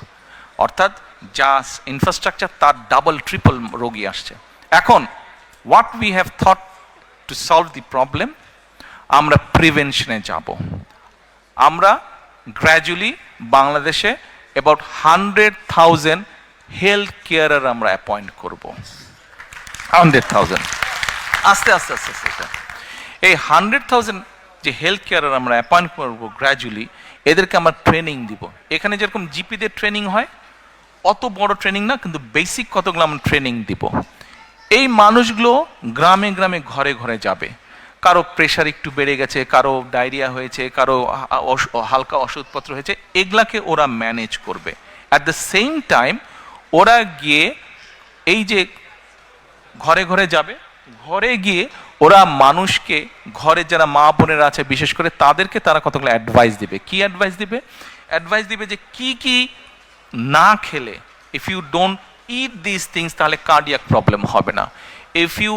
অর্থাৎ যা ইনফ্রাস্ট্রাকচার তার ডাবল ট্রিপল রোগী আসছে। এখন what we have thought to solve the problem, আমরা প্রিভেনশনে যাব। আমরা গ্র্যাজুয়ালি বাংলাদেশে অ্যাবাউট 100,000 হেলথ কেয়ারার আমরা অ্যাপয়েন্ট করব। 100,000 আস্তে আস্তে আস্তে আস্তে এই 100,000 যে হেলথ কেয়ারার আমরা অ্যাপয়েন্ট করব গ্র্যাজুয়ালি, এদেরকে আমরা ট্রেনিং দিব। এখানে যেরকম জিপিদের ট্রেনিং হয় অত বড় ট্রেনিং না, কিন্তু বেসিক কতগুলো আমরা ট্রেনিং দিব। এই মানুষগুলো গ্রামে গ্রামে ঘরে ঘরে যাবে। কারো প্রেশার একটু বেড়ে গেছে, কারো ডায়রিয়া হয়েছে, কারো হালকা ওষুধপত্র হয়েছে, এগুলাকে ওরা ম্যানেজ করবে। অ্যাট দ্য সেম টাইম ওরা গিয়ে এই যে ঘরে ঘরে যাবে, ঘরে গিয়ে ওরা মানুষকে, ঘরে যারা মা বোনেরা আছে বিশেষ করে তাদেরকে তারা কতগুলো অ্যাডভাইস দিবে। কি অ্যাডভাইস দিবে? অ্যাডভাইস দিবে যে কি কি না খেলে, if you don't eat this things তাহলে কার্ডিয়াক প্রবলেম হবে না, if you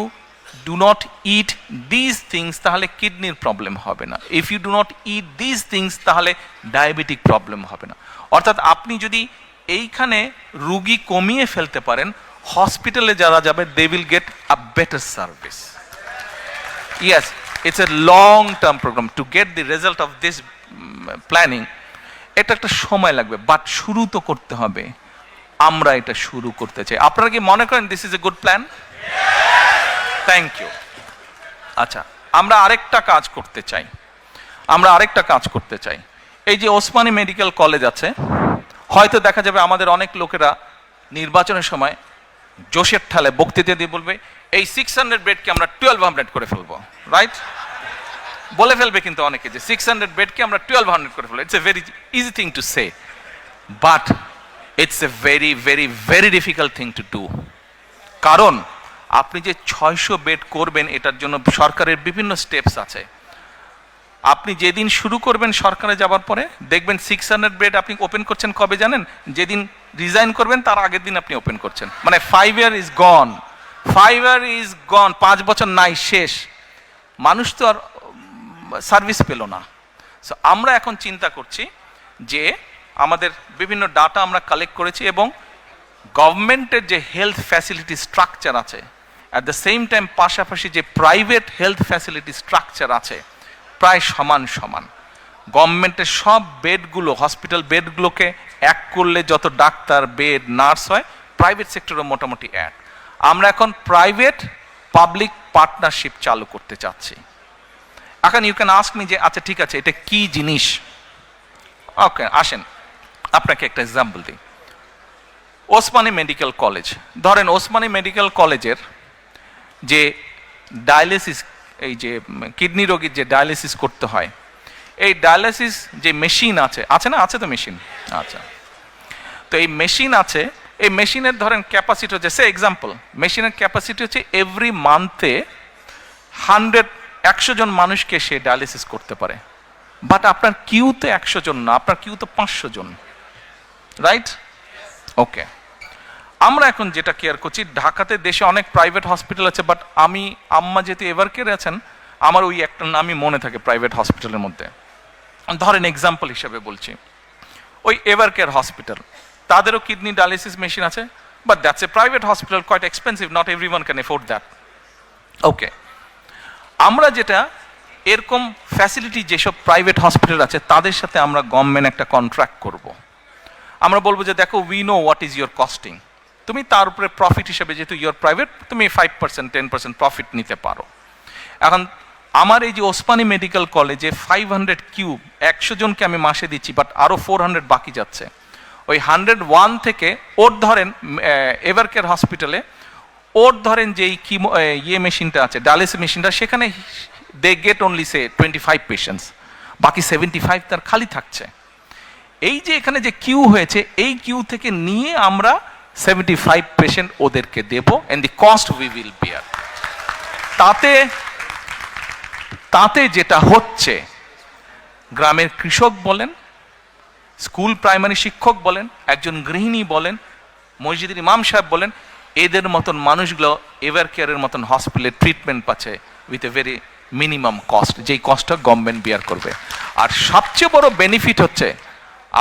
do not eat this things তাহলে কিডনির প্রবলেম হবে না, if you do not eat this things তাহলে ডায়াবেটিক প্রবলেম হবে না। অর্থাৎ আপনি যদি এইখানে রুগী কমিয়ে ফেলতে পারেন, হসপিটালে যারা যাবে they will get a better service. Yes, it's a long term programme to get the result of this planning. এটা একটা সময় লাগবে, বাট শুরু তো করতে হবে। আমরা এটা শুরু করতে চাই। আপনারা কি মনে করেন this is a good plan? Thank you. আচ্ছা, আমরা আরেকটা কাজ করতে চাই। এই যে ওসমানী মেডিকেল কলেজ আছে, হয়তো দেখা যাবে আমাদের অনেক লোকেরা নির্বাচনের সময় জোশের ঠালে বক্তৃতা দিয়ে বলবে এই 600 বেডকে আমরা 1200 করে ফেলবো, রাইট? বলে ফেলবে কিন্তু অনেকে যে 600 বেডকে আমরা 1200 করে ফেলবো। It's a very easy thing to say, but it's a very very very difficult thing to do. কারণ আপনি যে 600 বেড করবেন এটার জন্য সরকারের বিভিন্ন স্টেপস আছে। আপনি যেদিন শুরু করবেন সরকারে যাবার পরে দেখবেন 600 বেড আপনি ওপেন করছেন কবে জানেন? যেদিন রিজাইন করবেন তার আগের দিন আপনি ওপেন করছেন। মানে 5 ইয়ার ইজ গন, 5 বছর নাই, শেষ। মানুষ তো আর সার্ভিস পেল না। সো আমরা এখন চিন্তা করছি যে আমাদের বিভিন্ন ডাটা আমরা কালেক্ট করেছি এবং গভর্নমেন্টের যে হেলথ ফ্যাসিলিটি স্ট্রাকচার আছে, অ্যাট দ্য সেম টাইম পাশাপাশি যে প্রাইভেট হেলথ ফ্যাসিলিটি স্ট্রাকচার আছে প্রায় সমান সমান। গভর্নমেন্টের সব বেডগুলো, হসপিটাল বেডগুলোকে এক করলে যত ডাক্তার, বেড, নার্স হয়, প্রাইভেট সেক্টরে মোটামুটি এক। আমরা এখন প্রাইভেট পাবলিক পার্টনারশিপ চালু করতে চাচ্ছি। এখন ইউ ক্যান আস্ক মি যে আচ্ছা ঠিক আছে এটা কি জিনিস? ওকে, আসেন আপনাকে একটা এক্সাম্পল দিই। ওসমানী মেডিকেল কলেজ, ধরেন ওসমানী মেডিকেল কলেজের যে ডায়ালিসিস, এই যে কিডনি রোগীর যে ডায়ালিসিস করতে হয়, এই ডায়ালিসিস যে মেশিন আছে, আছে না, আছে তো মেশিন, আচ্ছা, তো এই মেশিন আছে, এই মেশিনের ধরেন ক্যাপাসিটি হচ্ছে, সে এক্সাম্পল, মেশিনের ক্যাপাসিটি হচ্ছে এভরি মান্থে 100 জন মানুষকে সে ডায়ালিসিস করতে পারে। বাট আপনার কিউতে 100 জন না, আপনার কিউতে 500 জন, রাইট? ওকে, আমরা এখন যেটা কেয়ার করছি, ঢাকাতে দেশে অনেক প্রাইভেট হসপিটাল আছে, বাট আমি আম্মা যেহেতু এভারকেয়ারে আছেন, আমার ওই একটা নামই মনে থাকে প্রাইভেট হসপিটালের মধ্যে। ধরেন এক্সাম্পল হিসেবে বলছি, ওই এভারকেয়ার হসপিটাল, তাদেরও কিডনি ডায়ালিসিস মেশিন আছে, but that's a private hospital, quite expensive, not everyone can afford that. Okay, আমরা যেটা এরকম ফ্যাসিলিটি যেসব প্রাইভেট হসপিটাল আছে তাদের সাথে আমরা গভর্নমেন্ট একটা কন্ট্রাক্ট করব। আমরা বলবো যে দেখো, we know what is your costing, তুমি তার উপরে প্রফিট হিসেবে, যেহেতু ইয়োর প্রাইভেট, তুমি 5% 10% প্রফিট নিতে পারো। এখন আমার এই যে ওসমানী মেডিকেল কলেজে 500 কিউব 100 জনকে আমি মাসে দিচ্ছি, বাট আরও 400 বাকি যাচ্ছে। ওই 101 থেকে ওর ধরেন এভারকেয়ার হসপিটালে ওর ধরেন যে ইয়ে মেশিনটা আছে, ডায়ালিসিস মেশিনটা, সেখানে they get only say 25 patients, বাকি 75 তার খালি থাকছে। এই যে এখানে যে কিউ হয়েছে, এই কিউ থেকে নিয়ে আমরা 75 পেশেন্ট ওদেরকে দেব, and the cost we will bear. তাতে যেটা হচ্ছে, গ্রামের কৃষক বলেন, স্কুল প্রাইমারি শিক্ষক বলেন, একজন গৃহিণী বলেন, মসজিদের ইমাম সাহেব বলেন, এদের মতন মানুষগুলো এভারকেয়ারের মতন হসপিটালে ট্রিটমেন্ট পাচ্ছে with a very minimum cost, যেই কস্টটা গভর্নমেন্ট বিয়ার করবে। আর সবচেয়ে বড় বেনিফিট হচ্ছে,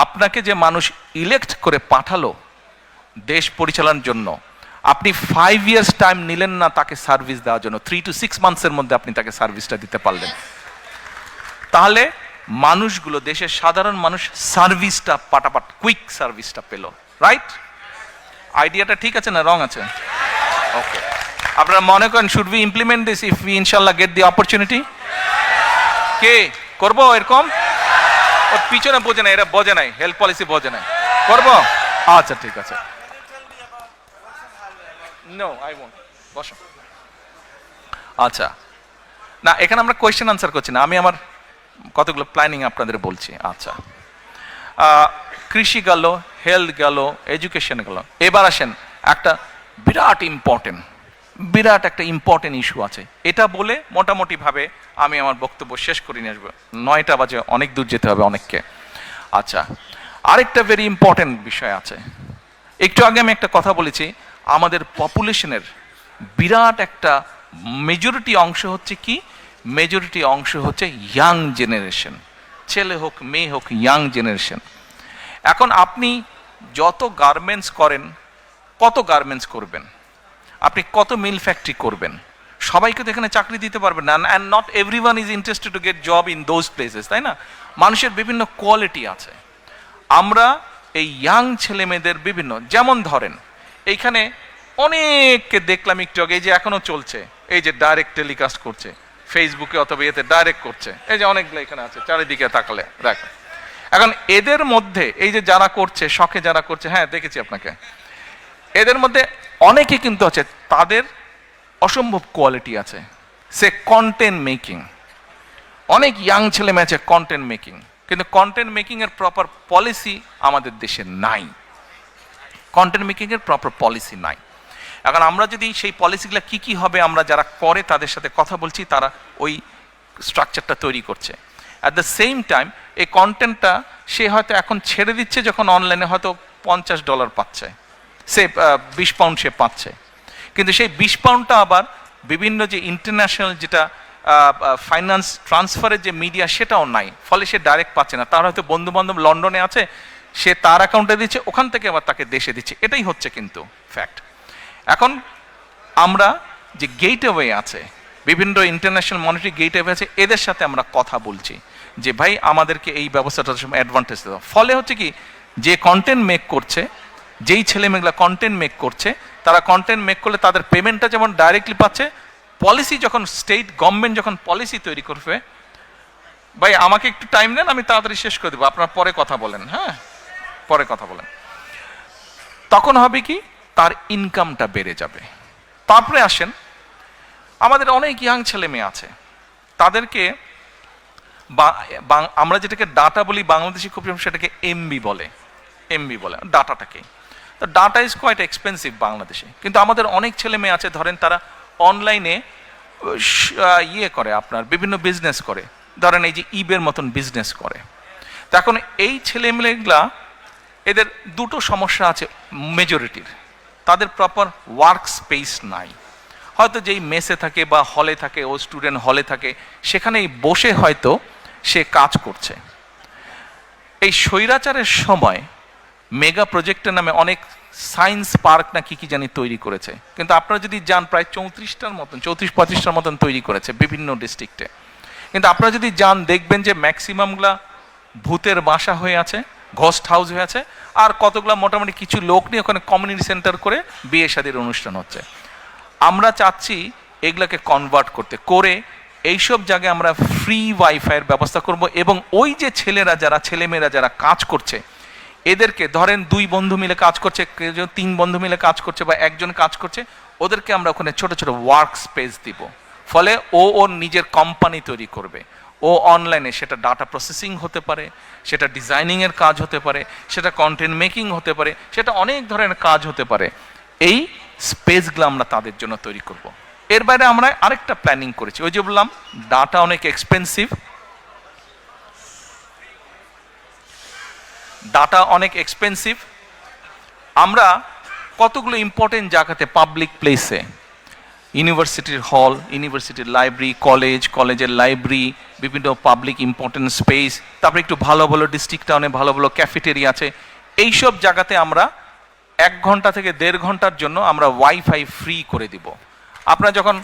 আপনাকে যে মানুষ ইলেক্ট করে পাঠালো দেশ পরিচালনার জন্য, আপনি 5 ইয়ার্স টাইম নিলেন না তাকে সার্ভিস দেওয়ার জন্য, 3 to 6 মান্থসের মধ্যে আপনি তাকে সার্ভিসটা দিতে পারলেন। তাহলে মানুষগুলো, দেশের সাধারণ মানুষ সার্ভিসটা পাটাপাট কুইক সার্ভিসটা পেল, রাইট? আইডিয়াটা ঠিক আছে না রং আছে? ওকে, আপনারা মনে করেন should we implement this if we ইনশাআল্লাহ গেট দি অপরচুনিটি? কে করবো এরকম? ওর পিছনে বোঝে না, এরা বোঝে নাই, হেলথ পলিসি বোঝে নাই, করবো? আচ্ছা ঠিক আছে। No, I won't. বসো। আচ্ছা, না এখানে আমরা কোয়েশ্চেন আনসার করছি না, আমি আমার কতগুলো প্ল্যানিং আপনাদের বলছি। আচ্ছা, কৃষি গেল, হেলথ গেল, এডুকেশন গেল, এবার আসেন একটা বিরাট একটা ইম্পর্টেন্ট ইস্যু আছে। এটা বলে মোটামুটি ভাবে আমি আমার বক্তব্য শেষ করে নিয়ে আসবো, 9টা বাজে, অনেক দূর যেতে হবে অনেককে। আচ্ছা, আরেকটা ভেরি ইম্পর্টেন্ট বিষয় আছে। একটু আগে আমি একটা কথা বলেছি, আমাদের পপুলেশনের বিরাট একটা মেজরিটি অংশ হচ্ছে কি, মেজরিটি অংশ হচ্ছে ইয়াং জেনারেশন, ছেলে হোক মেয়ে হোক, ইয়াং জেনারেশন। এখন আপনি যত গার্মেন্টস করেন, কত গার্মেন্টস করবেন, আপনি কত মিল ফ্যাক্টরি করবেন, সবাইকে তো এখানে চাকরি দিতে পারবেন না, and not everyone is interested to get job in those places, তাই না? মানুষের বিভিন্ন কোয়ালিটি আছে। আমরা এই ইয়াং ছেলে মেয়েদের বিভিন্ন, যেমন ধরেন এইখানে অনেককে দেখলাম একটু আগে, এই যে এখনো চলছে, এই যে ডাইরেক্ট টেলিকাস্ট করছে ফেসবুকে অথবা এতে ডাইরেক্ট করছে, এই যে অনেকগুলো এখানে আছে, চারিদিকে তাকালে দেখ। এখন এদের মধ্যে এই যে যারা করছে, শখে যারা করছে, হ্যাঁ দেখেছি আপনাকে, এদের মধ্যে অনেকে কিন্তু আছে, তাদের অসম্ভব কোয়ালিটি আছে, সে কন্টেন্ট মেকিং, অনেক ইয়াং ছেলে মেয়ে আছে কন্টেন্ট মেকিং, কিন্তু কন্টেন্ট মেকিং এর প্রপার পলিসি আমাদের দেশে নাই, কন্টেন্ট মেকিং এর প্রপার পলিসি নাই। এখন আমরা যদি সেই পলিসিগুলো কি কি হবে, আমরা যারা করে তাদের সাথে কথা বলছি, তারা ওই স্ট্রাকচারটা তৈরি করছে। অ্যাট দ্য সেম টাইম এই কন্টেন্টটা সে হয়তো এখন ছেড়ে দিচ্ছে, যখন অনলাইনে হয়তো $50 পাচ্ছে, সে 20 পাউন্ড সে পাচ্ছে, কিন্তু সেই 20 পাউন্ডটা আবার বিভিন্ন যে ইন্টারন্যাশনাল যেটা ফাইন্যান্স ট্রান্সফারের যে মিডিয়া, সেটাও নাই, ফলে সে ডাইরেক্ট পাচ্ছে না। তার হয়তো বন্ধু বান্ধব লন্ডনে আছে, সে তার অ্যাকাউন্টে দিচ্ছে, ওখান থেকে আবার তাকে দেশে দিচ্ছে, এটাই হচ্ছে কিন্তু ফ্যাক্ট। এখন আমরা যে গেটওয়ে আছে, বিভিন্ন ইন্টারন্যাশনাল মনিটারি গেটওয়ে আছে, এদের সাথে আমরা কথা বলছি যে ভাই আমাদেরকে এই ব্যবস্থাটার অ্যাডভান্টেজ দেওয়া। ফলে হচ্ছে কি, যে কন্টেন্ট মেক করছে, যেই ছেলে মেয়েগুলা কন্টেন্ট মেক করছে, তারা কন্টেন্ট মেক করলে তাদের পেমেন্টটা যেমন ডাইরেক্টলি পাচ্ছে, পলিসি যখন স্টেট গভর্নমেন্ট যখন পলিসি তৈরি করবে, ভাই আমাকে একটু টাইম দেন, আমি তাড়াতাড়ি শেষ করে দেবো, আপনারা পরে কথা বলেন, হ্যাঁ পরে কথা বলেন, তখন হবে কি, তার ইনকামটা বেড়ে যাবে। তারপরে আসেন, আমাদের অনেক ইয়াং ছেলে মেয়ে আছে, তাদেরকে আমরা যেটাকে ডাটা বলি বাংলাদেশি খুব সেটাকে এমবি বলে ডাটাটাকে। তো ডাটা ইজ কোয়াইট এক্সপেন্সিভ বাংলাদেশে, কিন্তু আমাদের অনেক ছেলে মেয়ে আছে ধরেন তারা অনলাইনে করে আপনার বিভিন্ন বিজনেস করে, ধরেন এই যে ইবের মতন বিজনেস করে। তো এখন এই ছেলেমেয়েগুলা এদের দুটো সমস্যা আছে মেজরিটির, তাদের প্রপার ওয়ার্ক স্পেস নাই। হয়তো যেই মেসে থাকে বা হলে থাকে, ও স্টুডেন্ট হলে থাকে, সেখানেই বসে হয়তো সে কাজ করছে। এই স্বৈরাচারের সময় মেগা প্রজেক্টের নামে অনেক সায়েন্স পার্ক না কি জানি তৈরি করেছে, কিন্তু আপনারা যদি যান প্রায় 34-35টার মতন তৈরি করেছে বিভিন্ন ডিস্ট্রিক্টে। কিন্তু আপনারা যদি যান দেখবেন যে ম্যাক্সিমামগুলা ভূতের বাসা হয়ে আছে, ঘোস্ট হাউস হয়ে আছে, আর কতগুলা মোটামুটি কিছু লোক নিয়ে ওখানে কমিউনিটি সেন্টার করে বিয়ে শাদীর অনুষ্ঠান হচ্ছে। আমরা চাচ্ছি এগুলাকে কনভার্ট করতে, করে এইসব জায়গায় আমরা ফ্রি ওয়াইফাইয়ের ব্যবস্থা করব, এবং ওই যে ছেলেমেয়েরা যারা কাজ করছে এদেরকে ধরেন 2 বন্ধু মিলে কাজ করছে, 3 বন্ধু মিলে কাজ করছে, বা একজন কাজ করছে, ওদেরকে আমরা ওখানে ছোট ছোট ওয়ার্ক স্পেস দিব। ফলে ওর নিজের কোম্পানি তৈরি করবে। ও অনলাইনে সেটা ডাটা প্রসেসিং হতে পারে, সেটা ডিজাইনিংয়ের কাজ হতে পারে, সেটা কন্টেন্ট মেকিং হতে পারে, সেটা অনেক ধরনের কাজ হতে পারে। এই স্পেসগুলো আমরা তাদের জন্য তৈরি করব। এর বাইরে আমরা আরেকটা প্ল্যানিং করেছি, ওই যে বললাম ডাটা অনেক এক্সপেন্সিভ, আমরা কতগুলো ইম্পর্টেন্ট জায়গাতে পাবলিক প্লেসে, ইউনিভার্সিটির হল, ইউনিভার্সিটির লাইব্রেরি, কলেজের লাইব্রেরি, বিভিন্ন পাবলিক ইম্পর্টেন্ট স্পেস, তারপরে একটু ভালো ভালো ডিস্ট্রিক্ট টাউনে ভালো ভালো ক্যাফেটেরিয়া আছে, এইসব জায়গাতে আমরা 1 ঘন্টা থেকে 1.5 ঘন্টার জন্য আমরা ওয়াইফাই ফ্রি করে দিব। আপনারা যখন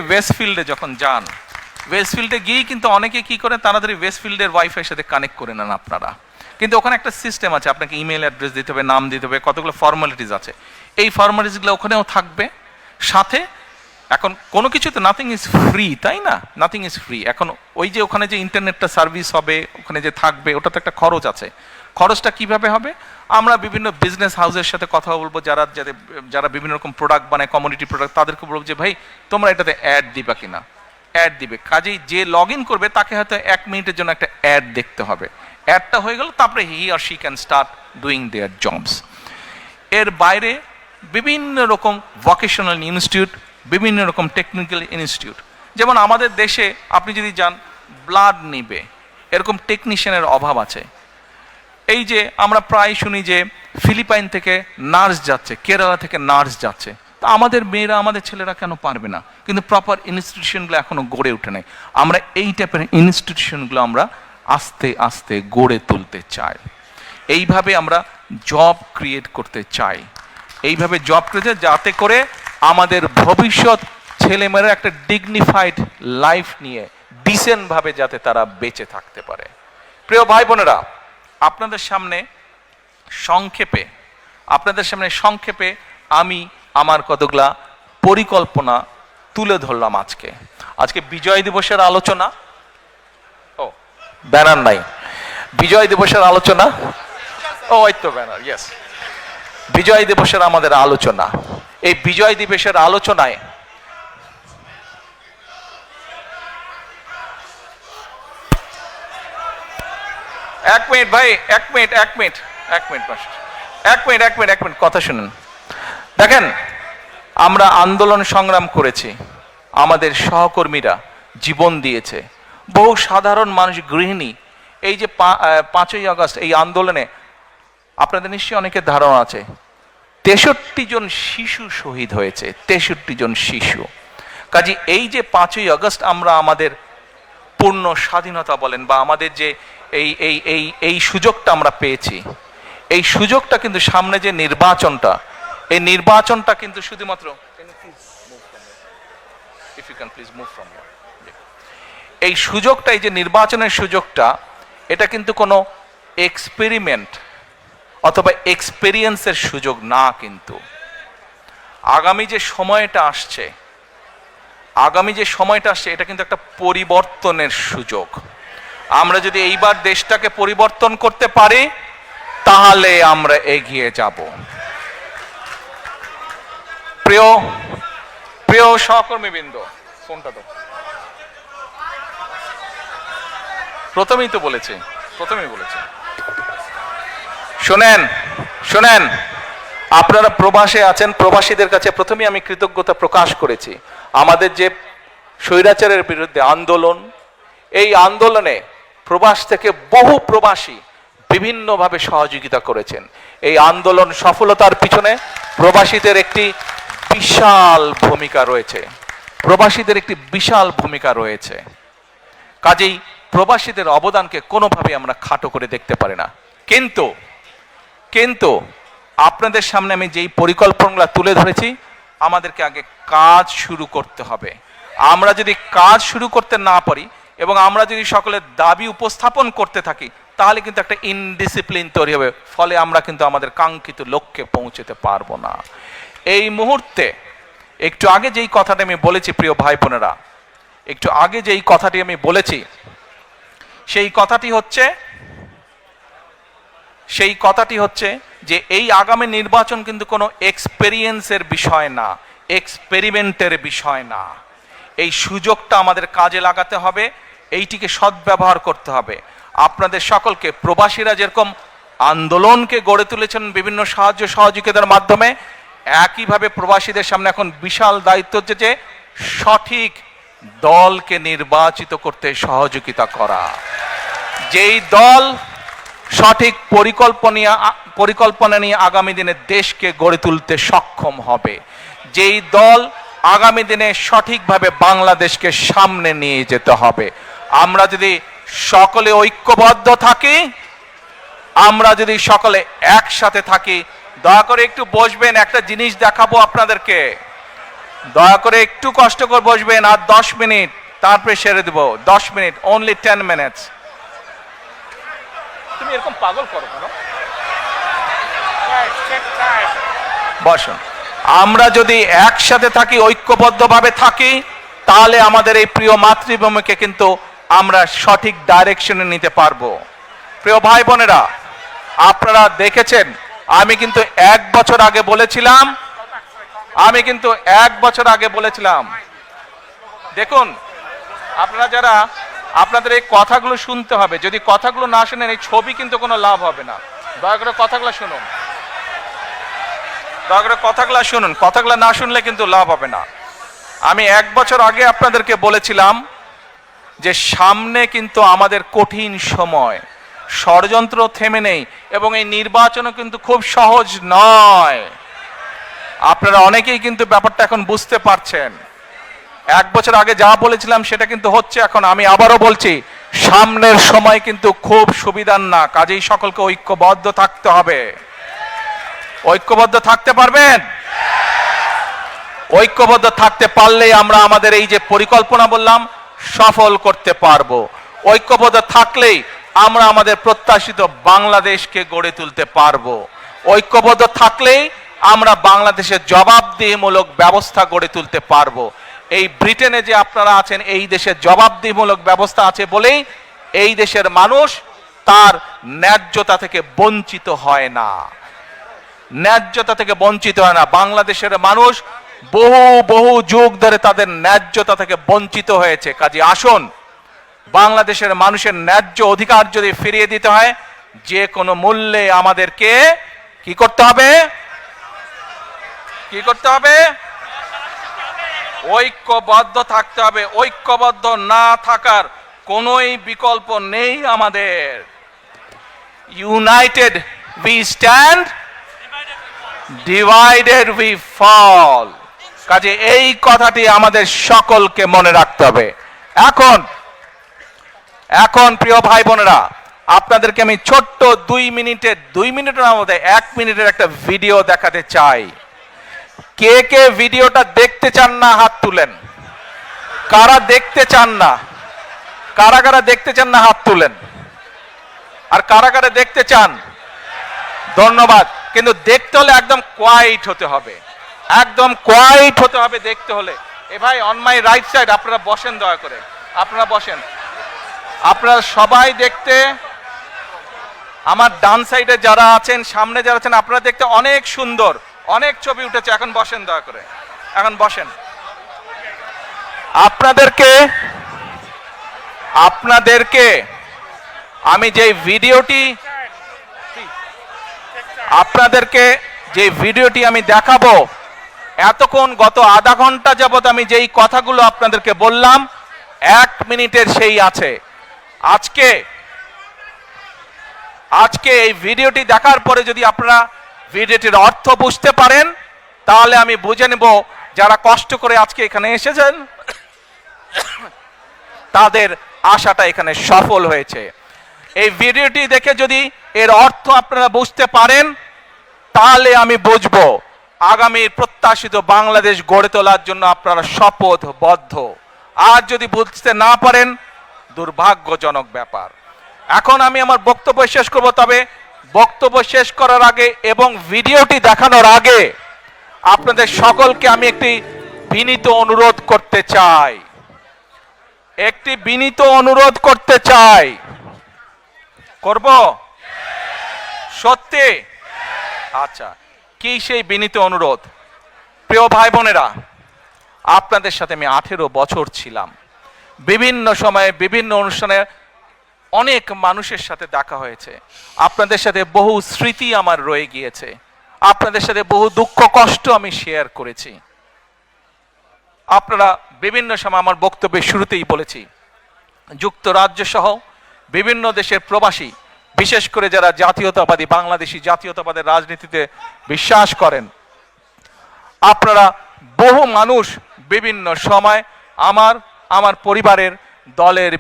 ওয়েস্টফিল্ডে যখন যান, ওয়েস্টফিল্ডে গিয়েই কিন্তু অনেকে কি করে তাড়াতাড়ি ওয়েস্টফিল্ডের ওয়াইফাইয়ের সাথে কানেক্ট করে নেন আপনারা, কিন্তু ওখানে একটা সিস্টেম আছে, আপনাকে ইমেল অ্যাড্রেস দিতে হবে, নাম দিতে হবে, কতগুলো ফর্মালিটিস আছে। এই ফর্মালিটিসগুলো ওখানেও থাকবে সাথে। এখন কোনো কিছুতে নাথিং ইজ ফ্রি, তাই না? Nothing is free. এখন ওই যে ওখানে যে ইন্টারনেটটা সার্ভিস হবে, ওখানে যে থাকবে, ওটা তো একটা খরচ আছে। খরচটা কিভাবে হবে? আমরা বিভিন্ন বিজনেস হাউসের সাথে কথা বলবো, যারা বিভিন্ন রকম প্রোডাক্ট বানায়, কমোডিটি প্রোডাক্ট, তাদেরকে বলবো যে ভাই তোমরা এটাতে অ্যাড দিবা কিনা। অ্যাড দিবে, কাজেই যে লগ ইন করবে তাকে হয়তো 1 মিনিটের জন্য একটা অ্যাড দেখতে হবে। অ্যাডটা হয়ে গেল, তারপরে he or she can start doing their jobs. এর বাইরে বিভিন্ন রকম ভোকেশনাল ইনস্টিটিউট, বিভিন্ন রকম টেকনিক্যাল ইনস্টিটিউট, যেমন আমাদের দেশে আপনি যদি যান ব্লাড নিবে, এরকম টেকনিশিয়ানের অভাব আছে। এই যে আমরা প্রায় শুনি যে ফিলিপাইন থেকে নার্স যাচ্ছে, কেরালা থেকে নার্স যাচ্ছে, তা আমাদের মেয়েরা, আমাদের ছেলেরা কেন পারবে না? কিন্তু প্রপার ইনস্টিটিউশনগুলো এখনো গড়ে ওঠে নাই। আমরা এই টাইপের ইনস্টিটিউশনগুলো আমরা আস্তে আস্তে গড়ে তুলতে চাই। এইভাবে আমরা জব ক্রিয়েট করতে চাই, এইভাবে জব ক্রিয়েট, যাতে করে আমাদের ভবিষ্যৎ ছেলেমেয়েরা একটা ডিগনিফাইড লাইফ নিয়ে ডিসেন্টভাবে যাতে তারা বেঁচে থাকতে পারে। প্রিয় ভাই বোনেরা, আপনাদের সামনে সংক্ষেপে আমি আমার কতগুলা পরিকল্পনা তুলে ধরলাম। আজকে বিজয় দিবসের আলোচনা, ব্যানার নাই, বিজয় দিবসের আলোচনা, ওই তো ব্যানার, ইয়েস, বিজয় দিবসের আমাদের আলোচনা। এই বিজয় দিবসের আলোচনায় এক মিনিট কথা শুনুন। দেখেন, আমরা আন্দোলন সংগ্রাম করেছি, আমাদের সহকর্মীরা জীবন দিয়েছে, বহু সাধারণ মানুষ, গৃহিণী। এই যে 5ই আগস্ট এই আন্দোলনে আপনাদের নিশ্চয়ই অনেকের ধারণা আছে 63 জন শিশু শহীদ হয়েছে, 63 জন শিশু। কাজে এই যে 5ই আগস্ট আমরা আমাদের পূর্ণ স্বাধীনতা বলেন, বা আমাদের যে এই সুযোগটা আমরা পেয়েছি, এই সুযোগটা কিন্তু সামনে যে নির্বাচনটা, এই নির্বাচনটা কিন্তু শুধুমাত্র, এই সুযোগটা, এই যে নির্বাচনের সুযোগটা, এটা কিন্তু কোনো এক্সপেরিমেন্ট অথবা এক্সপেরিয়েন্সের সুযোগ না। কিন্তু আগামী যে সময়টা আসছে এটা কিন্তু একটা পরিবর্তনের সুযোগ। আমরা যদি এইবার দেশটাকে পরিবর্তন করতে পারি তাহলে আমরা এগিয়ে যাব। প্রিয় সহকর্মীবৃন্দ, ফোনটা তো প্রথমেই তো বলেছে, প্রথমেই বলেছে। শোনেন শোনেন, আপনারা প্রবাসে আছেন, প্রবাসীদের কাছে প্রথমেই আমি কৃতজ্ঞতা প্রকাশ করেছি। আমাদের যে স্বৈরাচারের বিরুদ্ধে আন্দোলন, এই আন্দোলনে প্রবাস থেকে বহু প্রবাসী বিভিন্নভাবে সহযোগিতা করেছেন। এই আন্দোলন সফলতার পিছনে প্রবাসীদের একটি বিশাল ভূমিকা রয়েছে, প্রবাসীদের একটি বিশাল ভূমিকা রয়েছে। কাজেই প্রবাসীদের অবদানকে কোনোভাবে আমরা খাটো করে দেখতে পারি না। কিন্তু কিন্তু আপনাদের সামনে আমি যেই পরিকল্পনাগুলো তুলে ধরেছি, আমাদেরকে আগে কাজ শুরু করতে হবে। আমরা যদি কাজ শুরু করতে না পারি এবং আমরা যদি সকলের দাবি উপস্থাপন করতে থাকি, তাহলে কিন্তু একটা ইনডিসিপ্লিন তৈরি হবে, ফলে আমরা কিন্তু আমাদের কাঙ্ক্ষিত লক্ষ্যে পৌঁছতে পারবো না। এই মুহূর্তে একটু আগে যেই কথাটা আমি বলেছি, প্রিয় ভাই বোনেরা, একটু আগে যেই কথাটি আমি বলেছি, সেই কথাটি হচ্ছে যে এই আগামী নির্বাচন কিন্তু কোনো এক্সপেরিয়েন্সের বিষয় না, এক্সপেরিমেন্টের বিষয় না। এই সুযোগটা আমাদের কাজে লাগাতে হবে, এইটিকে সদ্ব্যবহার করতে হবে। আপনাদের সকলকে, প্রবাসীরা যেরকম আন্দোলনকে গড়ে তুলেছেন বিভিন্ন সাহায্য সহযোগিতার মাধ্যমে, একইভাবে প্রবাসীদের সামনে এখন বিশাল দায়িত্ব হচ্ছে যে সঠিক দলকে নির্বাচিত করতে সহযোগিতা করা। যেই দল সঠিক পরিকল্পনা নিয়ে আগামী দিনে দেশকে গড়ে তুলতে সক্ষম হবে, যেই দল আগামী দিনে সঠিকভাবে বাংলাদেশকে সামনে নিয়ে যেতে হবে। আমরা যদি সকলে ঐক্যবদ্ধ থাকি, আমরা যদি সকলে একসাথে থাকি, দয়া করে একটু বসবেন, একটা জিনিস দেখাবো আপনাদেরকে। দয়া করে একটু কষ্ট করে বসবেন, আর 10 মিনিট, তারপরে সেরে দেব। 10 মিনিট, অনলি 10 মিনিটস। তুমি এরকম পাগল করো কেন? বসুন। আমরা যদি একসাথে থাকি, ঐক্যবদ্ধভাবে থাকি, তাহলে আমাদের এই প্রিয় মাতৃভূমিকে কিন্তু আমরা সঠিক ডাইরেকশনে নিতে পারবো। প্রিয় ভাই বোনেরা, আপনারা দেখেছেন, আমি কিন্তু 1 বছর আগে বলেছিলাম, দেখুন আপনারা যারা, আপনাদের এই কথাগুলো শুনতে হবে। যদি কথাগুলো না শুনেন, এই ছবি কিন্তু কোনো লাভ হবে না। দয়া করে কথাগুলো শুনুন, দয়া করে কথাগুলো শুনুন, কথাগুলো না শুনলে কিন্তু লাভ হবে না। আমি 1 বছর আগে আপনাদেরকে বলেছিলাম যে সামনে কিন্তু আমাদের কঠিন সময়, ষড়যন্ত্র থেমে নেই, এবং এই নির্বাচনও কিন্তু খুব সহজ নয়। আপনারা অনেকেই কিন্তু ব্যাপারটা এখন বুঝতে পারছেন। 1 বছর আগে যা বলেছিলাম সেটা কিন্তু হচ্ছে এখন। আমি আবারও বলছি, সামনের সময় কিন্তু খুব সুবিধার না। কাজেই সকলকে ঐক্যবদ্ধ থাকতে হবে। ঐক্যবদ্ধ থাকতে পারবেন? ঐক্যবদ্ধ থাকতে পারলেই আমরা আমাদের এই যে পরিকল্পনা বললাম, সফল করতে পারবো। ঐক্যবদ্ধ থাকলেই আমরা আমাদের প্রত্যাশিত বাংলাদেশকে গড়ে তুলতে পারবো। ঐক্যবদ্ধ থাকলেই আমরা বাংলাদেশের জবাবদিহিমূলক ব্যবস্থা গড়ে তুলতে পারবো। এই ব্রিটেনে যে আপনারা আছেন, এই দেশের জবাবদিহিমূলক ব্যবস্থা আছে বলেই এই দেশের মানুষ তার ন্যায্যতা থেকে বঞ্চিত হয় না, ন্যায্যতা থেকে বঞ্চিত হয় না। বাংলাদেশের মানুষ বহু যুগ ধরে তাদের ন্যায্যতা থেকে বঞ্চিত হয়েছে। কাজে আসুন, বাংলাদেশের মানুষের ন্যায্য অধিকার যদি ফিরিয়ে দিতে হয়, যে কোনো মূল্যে আমাদেরকে কি করতে হবে? ঐক্যবদ্ধ থাকতে হবে। ঐক্যবদ্ধ না থাকার কোনোই বিকল্প নেই আমাদের। United we stand, divided we fall. কাজে এই কথাটি আমাদের সকলকে মনে রাখতে হবে। এখন প্রিয় ভাই বোনেরা, আপনাদেরকে আমি ছোট্ট 2 মিনিটের মধ্যে 1 মিনিটের একটা ভিডিও দেখাতে চাই। কে কে ভিডিওটা দেখতে চান না হাত তুলেন। কারা দেখতে চান না? কারা দেখতে চান না হাত তুলেন। আর কারা দেখতে চান? ধন্যবাদ। কিন্তু দেখতে হলে একদম কোয়াইট হতে হবে, একদম কোয়াইট হতে হবে দেখতে হলে। এ ভাই, অন মাই রাইট সাইড, আপনারা বসেন, দয়া করে আপনারা বসেন। আপনারা সবাই দেখতে, আমার ডান সাইডে যারা আছেন, সামনে যারা আছেন, আপনারা দেখতে অনেক সুন্দর, অনেক ছবি উঠেছে। এখন বসেন, দয়া করে এখন বসেন। আপনাদেরকে আমি যে ভিডিওটি আপনাদেরকে যে ভিডিওটি আমি দেখাবো, এতক্ষণ গত আধা ঘন্টা যাবত আমি যেই কথাগুলো আপনাদেরকে বললাম 1 মিনিটের সেই আছে। আজকে এই ভিডিওটি দেখার পরে যদি আপনারা ভিডিওটির অর্থ বুঝতে পারেন, তাহলে আমি বুঝে নেব যারা কষ্ট করে আজকে এখানে এসেছেন তাদের আশাটা এখানে সফল হয়েছে। এই ভিডিওটি দেখে যদি এর অর্থ আপনারা বুঝতে পারেন, তাহলে আমি বুঝবো আগামীর প্রত্যাশিত বাংলাদেশ গড়ে তোলার জন্য আপনারা শপথবদ্ধ। আর যদি বুঝতে না পারেন, দুর্ভাগ্যজনক ব্যাপার। এখন আমি আমার বক্তব্য শেষ করব, তবে বক্তব্য শেষ করার আগে এবং ভিডিওটি দেখানোর আগে আপনাদের সকলকে আমি একটি বিনীত অনুরোধ করতে চাই। করব? সত্যি? আচ্ছা, কি সেই বিনীত অনুরোধ? প্রিয় ভাই বোনেরা, আপনাদের সাথে আমি 18 বছর ছিলাম। বিভিন্ন সময়ে বিভিন্ন অনুষ্ঠানে অনেক মানুষের সাথে দেখা হয়েছে। আপনাদের সাথে বহু স্মৃতি আমার রয়ে গিয়েছে। আপনাদের সাথে বহু দুঃখ কষ্ট আমি শেয়ার করেছি। আপনারা বিভিন্ন সময় আমার বক্তব্যের শুরুতেই বলেছি, যুক্তরাজ্য সহ বিভিন্ন দেশের প্রবাসী, বিশেষ করে যারা জাতীয়তাবাদী বাংলাদেশি জাতীয়তাবাদের রাজনীতিতে বিশ্বাস করেন, আপনারা বহু মানুষ বিভিন্ন সময় আমার পরিবারের দলের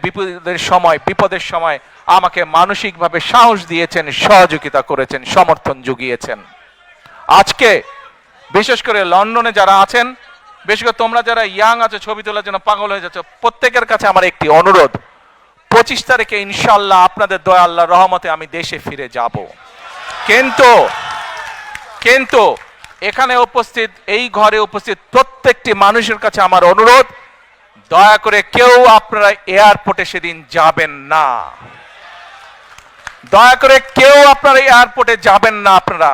বিপদের সময় আমাকে মানসিকভাবে সাহস দিয়েছেন, সহযোগিতা করেছেন, সমর্থন জুগিয়েছেন। আজকে বিশেষ করে লন্ডনে যারা আছেন, বিশেষ করে তোমরা যারা ইয়াং আছো, ছবি তোলার জন্য পাগল হয়ে যাচ্ছ, প্রত্যেকের কাছে আমার একটি অনুরোধ, 25 তারিখে ইনশাআল্লাহ আপনাদের দয়া আল্লাহর রহমতে আমি দেশে ফিরে যাব। কিন্তু এখানে উপস্থিত, এই ঘরে উপস্থিত প্রত্যেকটি মানুষের কাছে আমার অনুরোধ, দয়া করে কেউ আপনারা এয়ারপোর্টে সেদিন যাবেন না। দয়া করে কেউ আপনারা এয়ারপোর্টে যাবেন না আপনারা।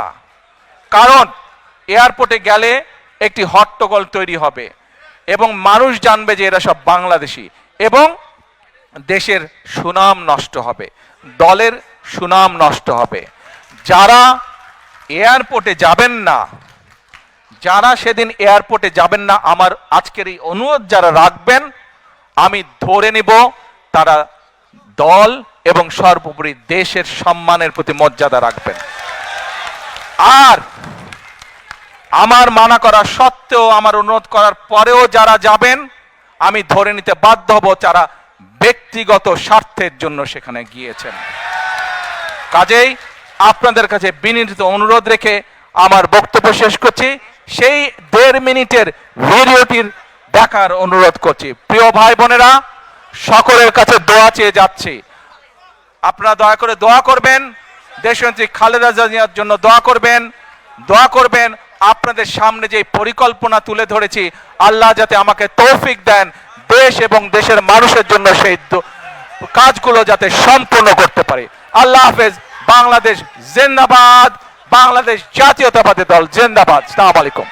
কারণ এয়ারপোর্টে গেলে একটি হট্টগোল তৈরি হবে এবং মানুষ জানবে যে এরা সব বাংলাদেশি, এবং দেশের সুনাম নষ্ট হবে, দলের সুনাম নষ্ট হবে। যারা এয়ারপোর্টে যাবেন না, যারা সেদিন এয়ারপোর্টে যাবেন না, আমার আজকের এই অনুরোধ যারা রাখবেন, আমি ধরে নিব তারা দল এবং সর্বোপরি দেশের সম্মানের প্রতি মর্যাদা রাখবেন। আর আমার মানা করা সত্ত্বেও, আমার অনুরোধ করার পরেও যারা যাবেন, আমি ধরে নিতে বাধ্য হব যারা ব্যক্তিগত স্বার্থের জন্য সেখানে গিয়েছেন। কাজেই আপনাদের কাছে বিনীত অনুরোধ রেখে আমার বক্তব্য শেষ করছি। সেই 1.5 মিনিটের ভিডিওটির দেখার অনুরোধ করছি। প্রিয় ভাই বোনেরা, সকলের কাছে দোয়া চেয়ে যাচ্ছি, আপনারা দয়া করে দোয়া করবেন, দেশনেত্রী খালেদা জিয়ার জন্য দোয়া করবেন। আপনাদের সামনে যে পরিকল্পনা তুলে ধরেছি, আল্লাহ যাতে আমাকে তৌফিক দেন দেশ এবং দেশের মানুষের জন্য সেই কাজগুলো যাতে সম্পূর্ণ করতে পারে। আল্লাহ হাফেজ। বাংলাদেশ জিন্দাবাদ। বাংলাদেশ জাতীয়তাবাদী দল জিন্দাবাদ। আসসালামু আলাইকুম।